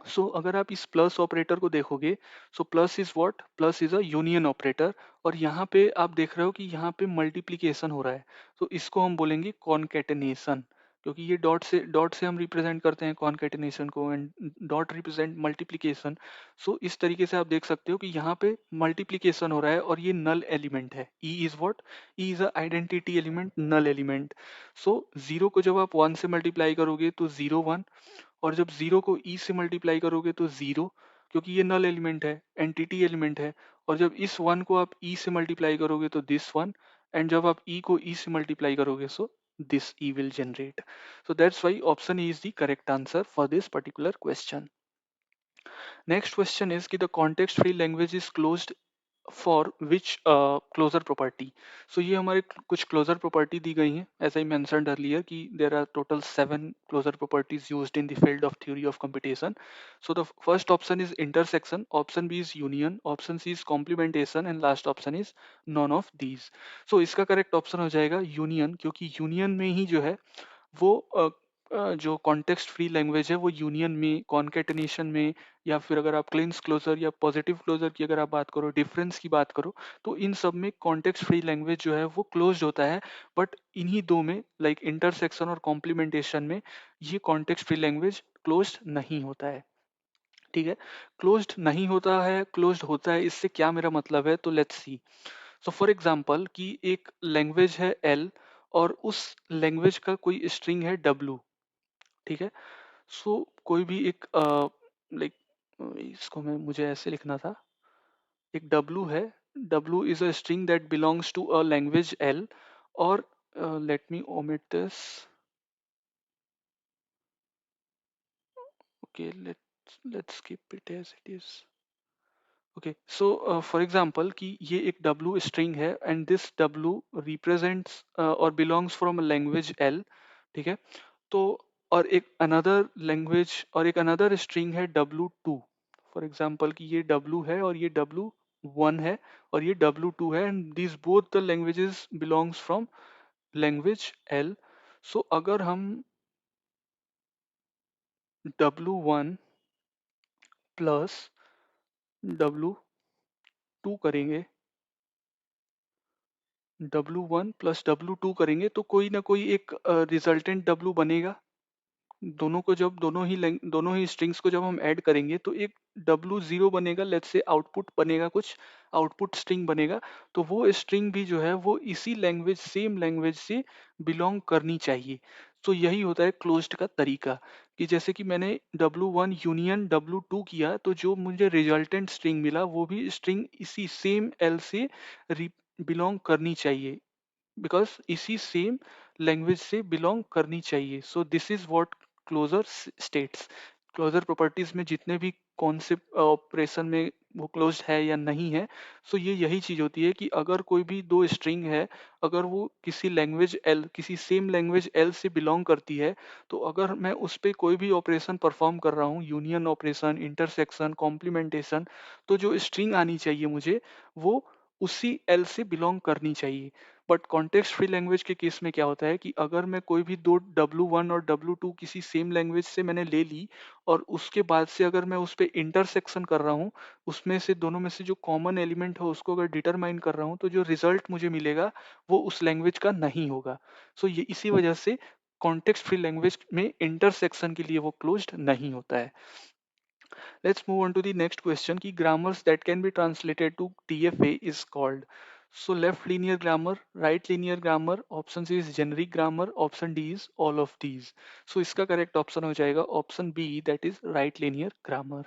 So अगर आप इस plus operator को देखोगे, so plus is what, plus is a union operator. और यहाँ पे आप देख रहे हो कि यहाँ पे मल्टीप्लीकेशन हो रहा है, तो इसको हम बोलेंगे कॉन्केटेनेशन, क्योंकि ये डॉट से हम रिप्रेजेंट करते हैं कॉन्केटेनेशन को, एंड डॉट रिप्रेजेंट मल्टीप्लीकेशन। सो इस तरीके से आप देख सकते हो कि यहाँ पे मल्टीप्लीकेशन हो रहा है और ये नल एलिमेंट है। E is what, E is a identity element, null element. So zero को जब आप 1 से मल्टीप्लाई करोगे तो 0 1, और जब जीरो को ई से मल्टीप्लाई करोगे तो जीरो, क्योंकि ये नल एलिमेंट है, एंटिटी एलिमेंट है। और जब इस वन को आप ई से मल्टीप्लाई करोगे तो दिस वन, एंड जब आप ई को ई से मल्टीप्लाई करोगे, so this E will generate. So that's why option E is the correct answer for this particular question. Next question is कि the context free language is closed for which closure property. So ये हमारे कुछ closure property दी गई हैं, as I mentioned earlier कि there are total 7 closure properties used in the field of theory of computation. So the first option is intersection, option B is union, option C is complementation, and last option is none of these. So इसका correct option हो जाएगा union, क्योंकि union में ही जो है वो जो context free language है वो यूनियन में, कॉन्केटेनेशन में, या फिर अगर आप क्लेंस क्लोजर या पॉजिटिव क्लोजर की अगर आप बात करो, डिफरेंस की बात करो, तो इन सब में कॉन्टेक्स्ट फ्री लैंग्वेज जो है वो क्लोज होता है। बट इन्हीं दो में, लाइक इंटरसेक्शन और कॉम्प्लीमेंटेशन में, ये कॉन्टेक्स्ट फ्री लैंग्वेज क्लोज नहीं होता है। ठीक है, क्लोज्ड नहीं होता है, क्लोज्ड होता है, इससे क्या मेरा मतलब है, तो let's see. So for example कि एक लैंग्वेज है एल, और उस लैंग्वेज का कोई स्ट्रिंग है डब्लू। ठीक है, सो कोई भी एक लाइक इसको मुझे ऐसे लिखना था, एक डब्लू है, W is a string that belongs to a language L. और let me omit this, okay, let's keep it as it is. Okay, so for example कि ये एक डब्लू स्ट्रिंग है, एंड दिस डब्लू रिप्रेजेंट्स और belongs from a language L. ठीक है, तो और एक अनदर लैंग्वेज और एक अनदर स्ट्रिंग है W2। फॉर एग्जाम्पल कि ये W है और ये W1 है और ये W2 है, and this both the languages belongs from language L। सो अगर हम W1 प्लस W2 करेंगे, W1 प्लस W2 करेंगे, तो कोई ना कोई एक रिजल्टेंट W बनेगा। दोनों ही स्ट्रिंग्स को जब हम ऐड करेंगे तो एक W0 बनेगा, लेट्स से आउटपुट बनेगा, कुछ आउटपुट स्ट्रिंग बनेगा। तो वो स्ट्रिंग भी जो है वो इसी लैंग्वेज, सेम लैंग्वेज से बिलोंग करनी चाहिए। तो यही होता है क्लोज्ड का तरीका, कि जैसे कि मैंने W1 यूनियन W2 किया तो जो मुझे रिजल्टेंट स्ट्रिंग मिला वो भी स्ट्रिंग इसी सेम L से बिलोंग करनी चाहिए, बिकॉज इसी सेम लैंग्वेज से बिलोंग करनी चाहिए। So this is what closure states. Closure properties में जितने भी कॉन्सेप्ट ऑपरेशन में वो क्लोज है या नहीं है, सो ये यही चीज होती है कि अगर कोई भी दो स्ट्रिंग है, अगर वो किसी लैंग्वेज एल, किसी सेम लैंग्वेज एल से बिलोंग करती है, तो अगर मैं उस पर कोई भी ऑपरेशन परफॉर्म कर रहा हूँ, यूनियन ऑपरेशन, इंटरसेक्शन, कॉम्प्लीमेंटेशन, तो जो स्ट्रिंग आनी चाहिए मुझे वो उसी एल से बिलोंग करनी चाहिए। बट कॉन्टेक्स्ट फ्री लैंग्वेज के केस में क्या होता है कि अगर मैं कोई भी दो W1 और W2 किसी सेम लैंग्वेज से मैंने ले ली, और उसके बाद से अगर मैं उस पर इंटरसेक्शन कर रहा हूँ, उसमें से दोनों में से जो कॉमन एलिमेंट हो उसको अगर डिटरमाइन कर रहा हूँ, तो जो रिजल्ट मुझे मिलेगा वो उस लैंग्वेज का नहीं होगा। सो ये इसी वजह से कॉन्टेक्स्ट फ्री लैंग्वेज में इंटरसेक्शन के लिए वो क्लोज्ड नहीं होता है। Let's move on to the next question कि grammars that can be translated to TFA is called. So left linear grammar, right linear grammar, option C is generic grammar, option D is all of these. So इसका correct option हो जाएगा option B, that is right linear grammar.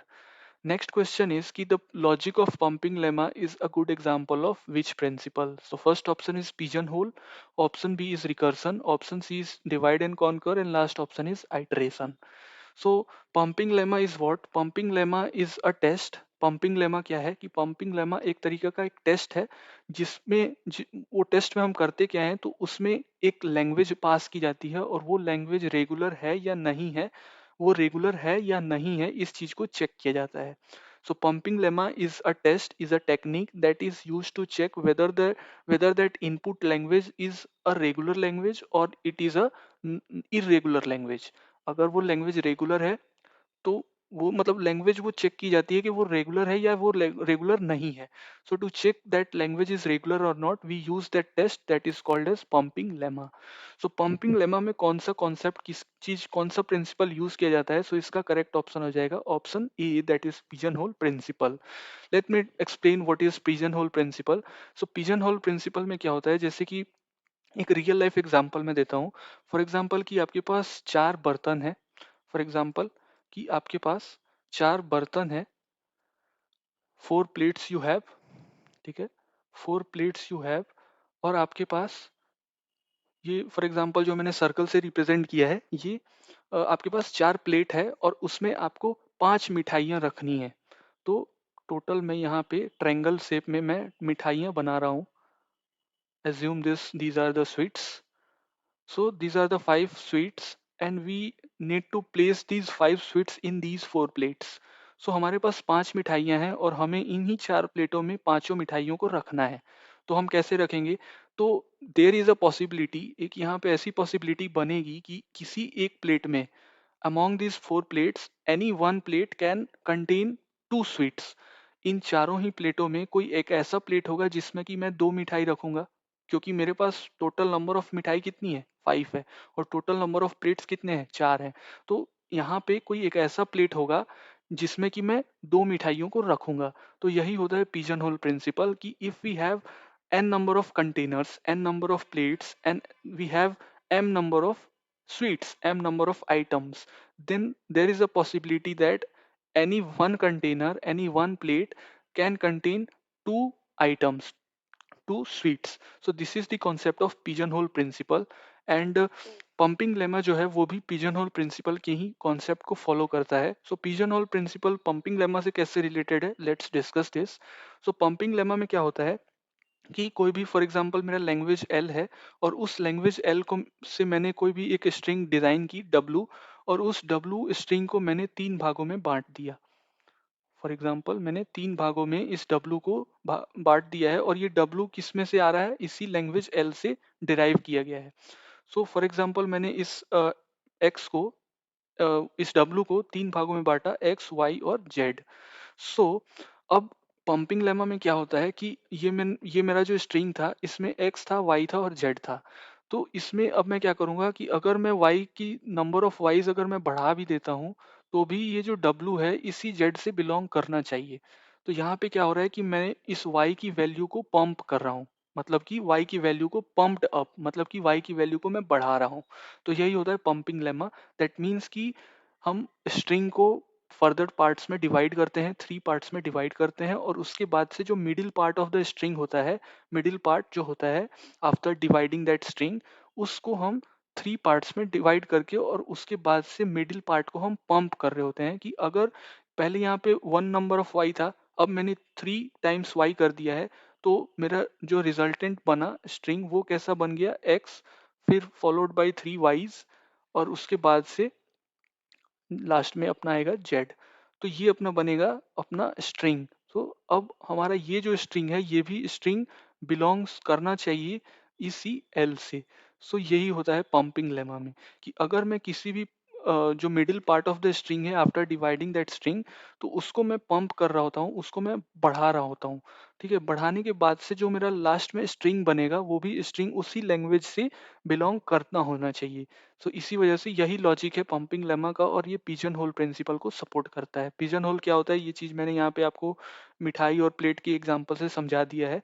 Next question is कि the logic of pumping lemma is a good example of which principle? So first option is pigeonhole, option B is recursion, option C is divide and conquer, and last option is iteration. So pumping lemma is what? Pumping lemma is a test. Pumping lemma क्या है कि pumping lemma एक तरीके का एक test है, जिसमें वो टेस्ट में हम करते क्या है, तो उसमें एक लैंग्वेज पास की जाती है और वो लैंग्वेज रेगुलर है या नहीं है, वो रेगुलर है या नहीं है इस चीज को चेक किया जाता है। So pumping lemma is a test, is a technique that is use to check whether that input language is a regular language or it is a irregular language। अगर वो लैंग्वेज रेगुलर है तो वो मतलब language वो check की जाती है कि वो रेगुलर है या वो रेगुलर नहीं है। So to check that language is regular or not, we use that test that is called as pumping lemma. So pumping lemma में कौन सा कॉन्सेप्ट, किस चीज, कौन सा प्रिंसिपल यूज किया जाता है? सो इसका करेक्ट ऑप्शन हो जाएगा option A, that is pigeon hole principle. Let me explain what is pigeon hole principle. So pigeon hole principle में क्या होता है, जैसे कि एक रियल लाइफ एग्जांपल मैं देता हूँ। फॉर एग्जांपल कि आपके पास चार बर्तन है। फॉर एग्जांपल कि आपके पास चार बर्तन है, 4 प्लेट्स यू हैव, ठीक है, 4 प्लेट्स यू हैव, और आपके पास ये फॉर एग्जांपल जो मैंने सर्कल से रिप्रेजेंट किया है, ये आपके पास 4 प्लेट है और उसमें आपको 5 मिठाइयाँ रखनी है। तो टोटल मैं यहाँ पे ट्रायंगल शेप में मैं मिठाइयाँ बना रहा हूँ। Assume these are the sweets. So these are the 5 sweets and we need to place these 5 sweets in these 4 plates. So हमारे पास 5 मिठाइयाँ हैं और हमें इन्हीं 4 प्लेटों में पांचों मिठाइयों को रखना है। तो हम कैसे रखेंगे? तो देर इज अ पॉसिबिलिटी, एक यहाँ पे ऐसी पॉसिबिलिटी बनेगी कि किसी एक प्लेट में, among these 4 plates, any one plate can contain 2 sweets। इन चारों ही प्लेटों में कोई एक ऐसा प्लेट होगा जिसमें कि मैं 2 मिठाई रखूंगा, क्योंकि मेरे पास टोटल नंबर ऑफ मिठाई कितनी है, 5 है, और टोटल नंबर ऑफ प्लेट्स कितने हैं, 4 हैं। तो यहाँ पे कोई एक ऐसा प्लेट होगा जिसमें कि मैं 2 मिठाइयों को रखूंगा। तो यही होता है पिजन होल प्रिंसिपल, कि if we have n number of containers, n number of plates, and we have m number of sweets, m number of items, then there is a possibility that any one container, any one plate can contain 2 items, 2 sweets। so this is the concept of pigeonhole principle। and pumping lemma जो है वो भी pigeon hole principal के ही concept को follow करता है। So pigeon hole principle pumping lemma से कैसे रिलेटेड है, let's discuss this. So pumping lemma में क्या होता है कि कोई भी फॉर एग्जांपल मेरा लैंग्वेज एल है, और उस लैंग्वेज एल को से मैंने कोई भी एक स्ट्रिंग डिजाइन की डब्लू, और उस डब्लू स्ट्रिंग को मैंने 3 भागों में बांट दिया। फॉर एग्जांपल मैंने 3 भागों में इस डब्लू को बांट दिया है, और ये डब्लू किस में से आ रहा है, इसी लैंग्वेज एल से डिराइव किया गया है। सो फॉर एग्जांपल मैंने इस एक्स को, इस डब्लू को 3 भागों में बांटा, एक्स, वाई और जेड। सो अब पंपिंग लेमा में क्या होता है कि ये मेरा जो स्ट्रिंग था इसमें एक्स था, वाई था और जेड था। तो इसमें अब मैं क्या करूँगा कि अगर मैं y की नंबर ऑफ वाइज़ अगर मैं बढ़ा भी देता हूँ, तो भी ये जो w है इसी z से बिलॉन्ग करना चाहिए। तो यहाँ पे क्या हो रहा है कि मैं इस y की वैल्यू को पंप कर रहा हूँ। मतलब कि y की वैल्यू को पम्प्ड अप, मतलब कि y की वैल्यू को मैं बढ़ा रहा हूँ। तो यही होता है पंपिंग लेमा। दैट मीन्स कि हम स्ट्रिंग को फर्दर पार्ट्स में डिवाइड करते हैं, 3 पार्ट्स में डिवाइड करते हैं, और उसके बाद से जो middle part of the string होता है, मिडिल पार्ट जो होता है आफ्टर डिवाइडिंग दैट स्ट्रिंग, उसको हम 3 पार्ट्स में डिवाइड करके और उसके बाद से मिडिल पार्ट को हम पंप कर रहे होते हैं कि अगर पहले यहाँ पे 1 नंबर ऑफ y था, अब मैंने 3 टाइम्स y कर दिया है, तो मेरा जो रिजल्टेंट बना स्ट्रिंग वो कैसा बन गया, x फिर फॉलोड बाय 3 y's, और उसके बाद से लास्ट में अपना आएगा जेड। तो ये अपना बनेगा अपना स्ट्रिंग। तो अब हमारा ये जो स्ट्रिंग है ये भी स्ट्रिंग बिलोंग्स करना चाहिए इसी एल से। सो यही होता है पंपिंग लेमा में कि अगर मैं किसी भी जो middle part of the string है आफ्टर डिवाइडिंग दैट स्ट्रिंग, तो उसको मैं पंप कर रहा होता हूँ, उसको मैं बढ़ा रहा होता हूँ। ठीक है, बढ़ाने के बाद से जो मेरा लास्ट में स्ट्रिंग बनेगा वो भी स्ट्रिंग उसी लैंग्वेज से बिलोंग करना होना चाहिए। सो इसी वजह से यही लॉजिक है पंपिंग लेमा का, और ये पिजन होल प्रिंसिपल को सपोर्ट करता है। पिजन होल क्या होता है, ये चीज़ मैंने यहाँ पे आपको मिठाई और प्लेट की एग्जांपल से समझा दिया है।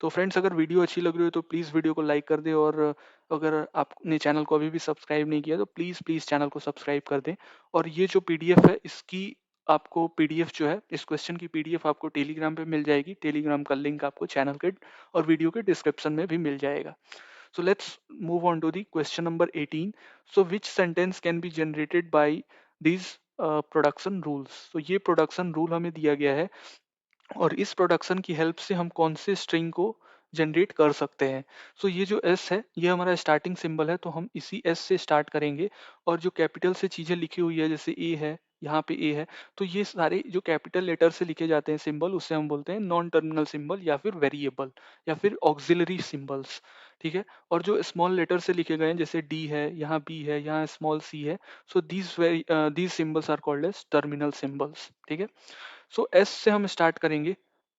तो फ्रेंड्स, अगर वीडियो अच्छी लग रही हो तो प्लीज़ वीडियो को लाइक कर दें, और अगर आपने चैनल को अभी भी सब्सक्राइब नहीं किया तो प्लीज़ प्लीज़ चैनल को सब्सक्राइब कर दें। और ये जो पीडीएफ है इसकी आपको पीडीएफ जो है इस क्वेश्चन की पीडीएफ आपको टेलीग्राम पे मिल जाएगी। टेलीग्राम का लिंक आपको चैनल के और वीडियो के डिस्क्रिप्शन में भी मिल जाएगा। So let's move on to the question number 18. So which sentence can be generated by these production rules? So ये production rule हमें दिया गया है, और इस प्रोडक्शन की हेल्प से हम कौन से स्ट्रिंग को जनरेट कर सकते हैं। सो ये जो एस है ये हमारा स्टार्टिंग सिंबल है, तो हम इसी एस से स्टार्ट करेंगे। और जो कैपिटल से चीज़ें लिखी हुई है जैसे ए है, यहाँ पे ए है, तो ये सारे जो कैपिटल लेटर से लिखे जाते हैं सिंबल उससे हम बोलते हैं नॉन टर्मिनल सिंबल या फिर वेरिएबल या फिर ऑक्सिलरी सिंबल्स। ठीक है, और जो स्मॉल लेटर से लिखे गए हैं जैसे डी है, यहाँ बी है, यहाँ स्मॉल सी है, so these symbols are called as terminal symbols. ठीक है, सो एस से हम स्टार्ट करेंगे।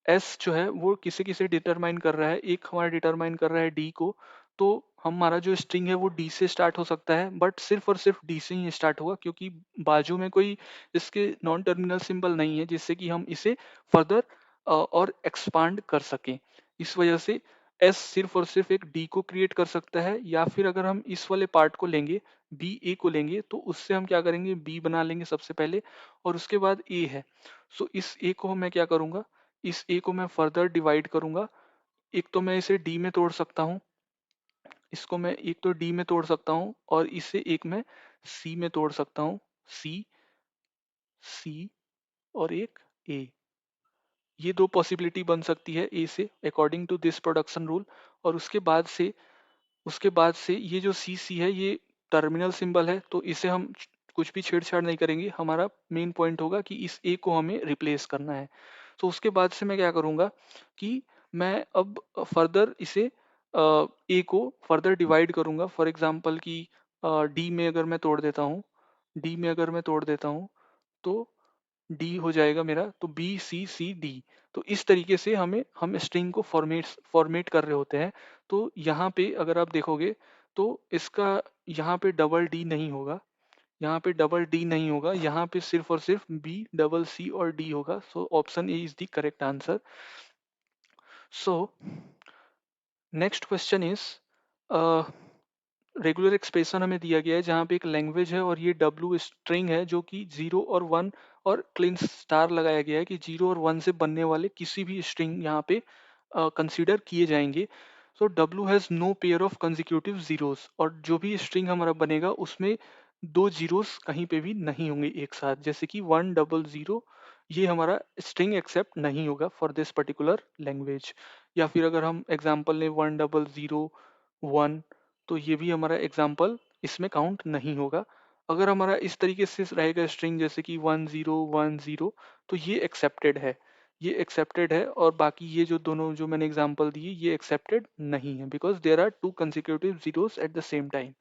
एस जो है वो किसे किसे डिटरमाइन कर रहा है, एक हमारा डिटरमाइन कर रहा है डी को। तो हमारा जो स्ट्रिंग है वो डी से स्टार्ट हो सकता है, बट सिर्फ और सिर्फ डी से ही स्टार्ट होगा, क्योंकि बाजू में कोई इसके नॉन टर्मिनल सिंबल नहीं है जिससे कि हम इसे फर्दर और एक्सपांड कर सकें। इस वजह से एस सिर्फ और सिर्फ एक डी को क्रिएट कर सकता है, या फिर अगर हम इस वाले पार्ट को लेंगे, बी ए को लेंगे, तो उससे हम क्या करेंगे, बी बना लेंगे सबसे पहले, और उसके बाद ए है। सो इस ए को मैं क्या करूंगा, इस ए को मैं फर्दर डिवाइड करूंगा। एक तो मैं इसे डी में तोड़ सकता हूँ, इसको मैं एक तो डी में तोड़ सकता हूँ, और इसे एक मैं सी में तोड़ सकता हूँ। सी, सी, और एक ए। ये दो पॉसिबिलिटी बन सकती है ए से according to this production rule. और उसके बाद से ये जो सी सी है ये टर्मिनल सिंबल है, तो इसे हम कुछ भी छेड़छाड़ नहीं करेंगे। हमारा मेन पॉइंट होगा कि इस ए को हमें रिप्लेस करना है। तो उसके बाद से मैं क्या करूँगा कि मैं अब फर्दर इसे ए को फर्दर डिवाइड करूँगा। फॉर एग्जांपल कि डी में अगर मैं तोड़ देता हूँ, डी में अगर मैं तोड़ देता हूँ, तो डी हो जाएगा मेरा, तो बी सी सी डी। तो इस तरीके से हम स्ट्रिंग को फॉर्मेट कर रहे होते हैं। तो यहाँ पे अगर आप देखोगे तो इसका यहाँ पे डबल डी नहीं होगा, यहाँ पे डबल डी नहीं होगा, यहाँ पे सिर्फ और सिर्फ बी डबल सी और डी होगा। So option A is the correct answer. So next question is, regular expression हमें दिया गया है जहाँ पे एक लैंग्वेज है और ये डब्ल्यू स्ट्रिंग है जो कि 0 और 1 और क्लीन स्टार लगाया गया है कि 0 और 1 से बनने वाले किसी भी स्ट्रिंग यहाँ पे कंसीडर किए जाएंगे। So W has no pair of consecutive zeros, और जो भी स्ट्रिंग हमारा बनेगा उसमें दो जीरोस कहीं पे भी नहीं होंगे एक साथ, जैसे कि 100, ये हमारा स्ट्रिंग एक्सेप्ट नहीं होगा फॉर दिस पर्टिकुलर लैंग्वेज। या फिर अगर हम एग्जांपल लें 100 1, तो ये भी हमारा एग्जाम्पल इसमें काउंट नहीं होगा। अगर हमारा इस तरीके से रहेगा स्ट्रिंग जैसे कि 1010, तो ये एक्सेप्टेड है, ये एक्सेप्टेड है। और बाकी ये जो दोनों जो मैंने एग्जांपल दिए ये एक्सेप्टेड नहीं है, because there are two consecutive zeros at the same time.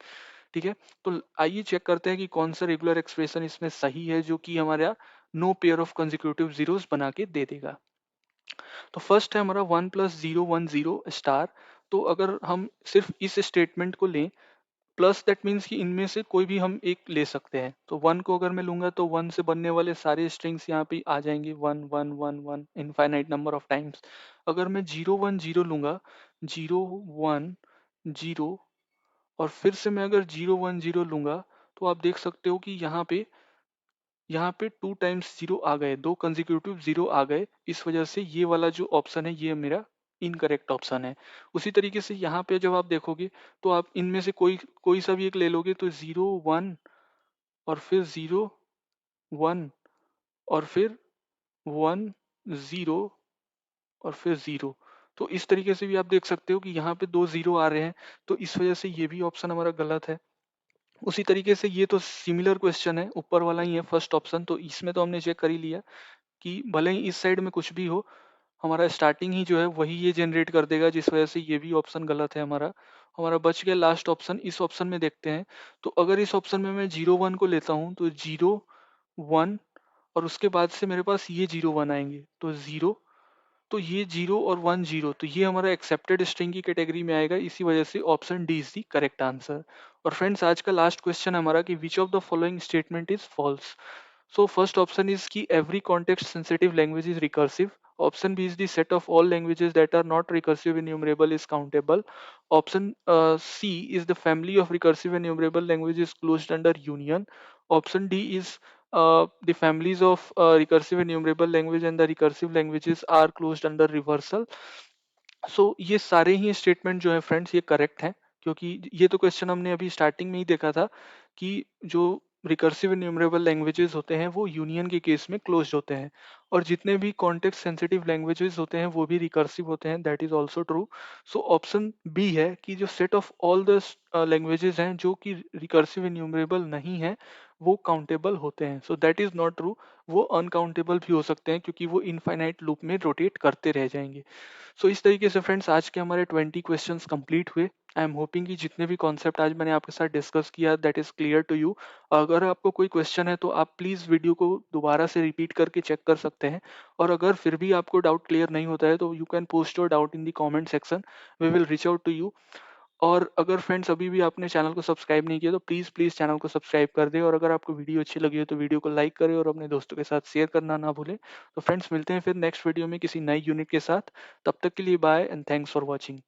ठीक है, तो आइए चेक करते हैं कि कौन सा रेगुलर एक्सप्रेशन इसमें सही है जो कि हमारा no pair of consecutive zeros बना के दे देगा। तो फर्स्ट है हमारा 1 + 0 1 0 तो अगर हम सिर्फ इस स्टेटमेंट को लें, प्लस दैट मीन्स कि इनमें से कोई भी हम एक ले सकते हैं। तो 1 को अगर मैं लूंगा तो 1 से बनने वाले सारे स्ट्रिंग्स यहाँ पे आ जाएंगे, 1 1 1 1 इनफाइनाइट नंबर ऑफ टाइम्स। अगर मैं 0 1 0 लूंगा, 0 1 0, और फिर से मैं अगर 0 1 0 लूंगा, तो आप देख सकते हो कि यहाँ पे 2 टाइम्स 0 आ गए, 2 कंजिक्यूटिव 0 आ गए। इस वजह से ये वाला जो ऑप्शन है ये मेरा इनकरेक्ट ऑप्शन है। उसी तरीके से यहाँ पे जब आप देखोगे तो आप इनमें से कोई कोई सा भी एक ले लोगे, तो 0 1 और फिर 0 1 और फिर 1 0 और फिर 0। तो इस तरीके से भी आप देख सकते हो कि यहाँ पे 2 0 आ रहे हैं, तो इस वजह से ये भी ऑप्शन हमारा गलत है। उसी तरीके से ये तो सिमिलर क्वेश्चन है, ऊपर वाला ही है फर्स्ट ऑप्शन, तो इसमें तो हमने चेक कर ही लिया कि भले ही इस साइड में कुछ भी हो, हमारा स्टार्टिंग ही जो है वही ये जनरेट कर देगा, जिस वजह से ये भी ऑप्शन गलत है हमारा। हमारा बच गया लास्ट ऑप्शन। इस ऑप्शन में देखते हैं, तो अगर इस ऑप्शन में मैं 0 1 को लेता हूँ, तो 0 1 और उसके बाद से मेरे पास ये 0 1 आएंगे, तो 0, तो ये 0 और 1 0, तो ये हमारा एक्सेप्टेड स्ट्रिंग की कैटेगरी में आएगा। इसी वजह से option D is the correct answer. और फ्रेंड्स, आज का लास्ट क्वेश्चन हमारा कि which of the following statement is false. So first option is कि every context sensitive language is recursive. Option B is the set of all languages that are not recursive enumerable is countable. Option C is the family of recursive enumerable languages closed under union. Option D is the families of recursive enumerable language and the recursive languages are closed under reversal. ये सारे ही statement जो है friends ये correct हैं, क्योंकि ये तो question हमने अभी स्टार्टिंग में ही देखा था कि जो रिकर्सिव इन्यूमरेबल लैंग्वेजेस होते हैं वो यूनियन के केस में क्लोज्ड होते हैं, और जितने भी कॉन्टेक्स्ट सेंसिटिव लैंग्वेजेस होते हैं वो भी रिकर्सिव होते हैं। That is also true. So option B है कि जो set of all the languages हैं जो कि रिकर्सिव इन्यूमरेबल नहीं है वो काउंटेबल होते हैं। So that is not true. वो अनकाउंटेबल भी हो सकते हैं, क्योंकि वो इनफाइनाइट लूप में रोटेट करते रह जाएंगे। इस तरीके से फ्रेंड्स आज के हमारे 20 क्वेश्चंस कंप्लीट हुए। आई एम होपिंग कि जितने भी कॉन्सेप्ट आज मैंने आपके साथ डिस्कस किया that is clear to you. अगर आपको कोई क्वेश्चन है तो आप प्लीज़ वीडियो को दोबारा से रिपीट करके चेक कर सकते हैं, और अगर फिर भी आपको डाउट क्लियर नहीं होता है तो you can post your doubt in the comment section. We will reach out to you. और अगर फ्रेंड्स अभी भी आपने चैनल को सब्सक्राइब नहीं किया तो प्लीज़ प्लीज़ चैनल को सब्सक्राइब कर दें, और अगर आपको वीडियो अच्छी लगी हो तो वीडियो को लाइक करें और अपने दोस्तों के साथ शेयर करना ना भूलें। तो फ्रेंड्स, मिलते हैं फिर नेक्स्ट वीडियो में किसी नई यूनिट के साथ। तब तक के लिए bye and thanks for watching.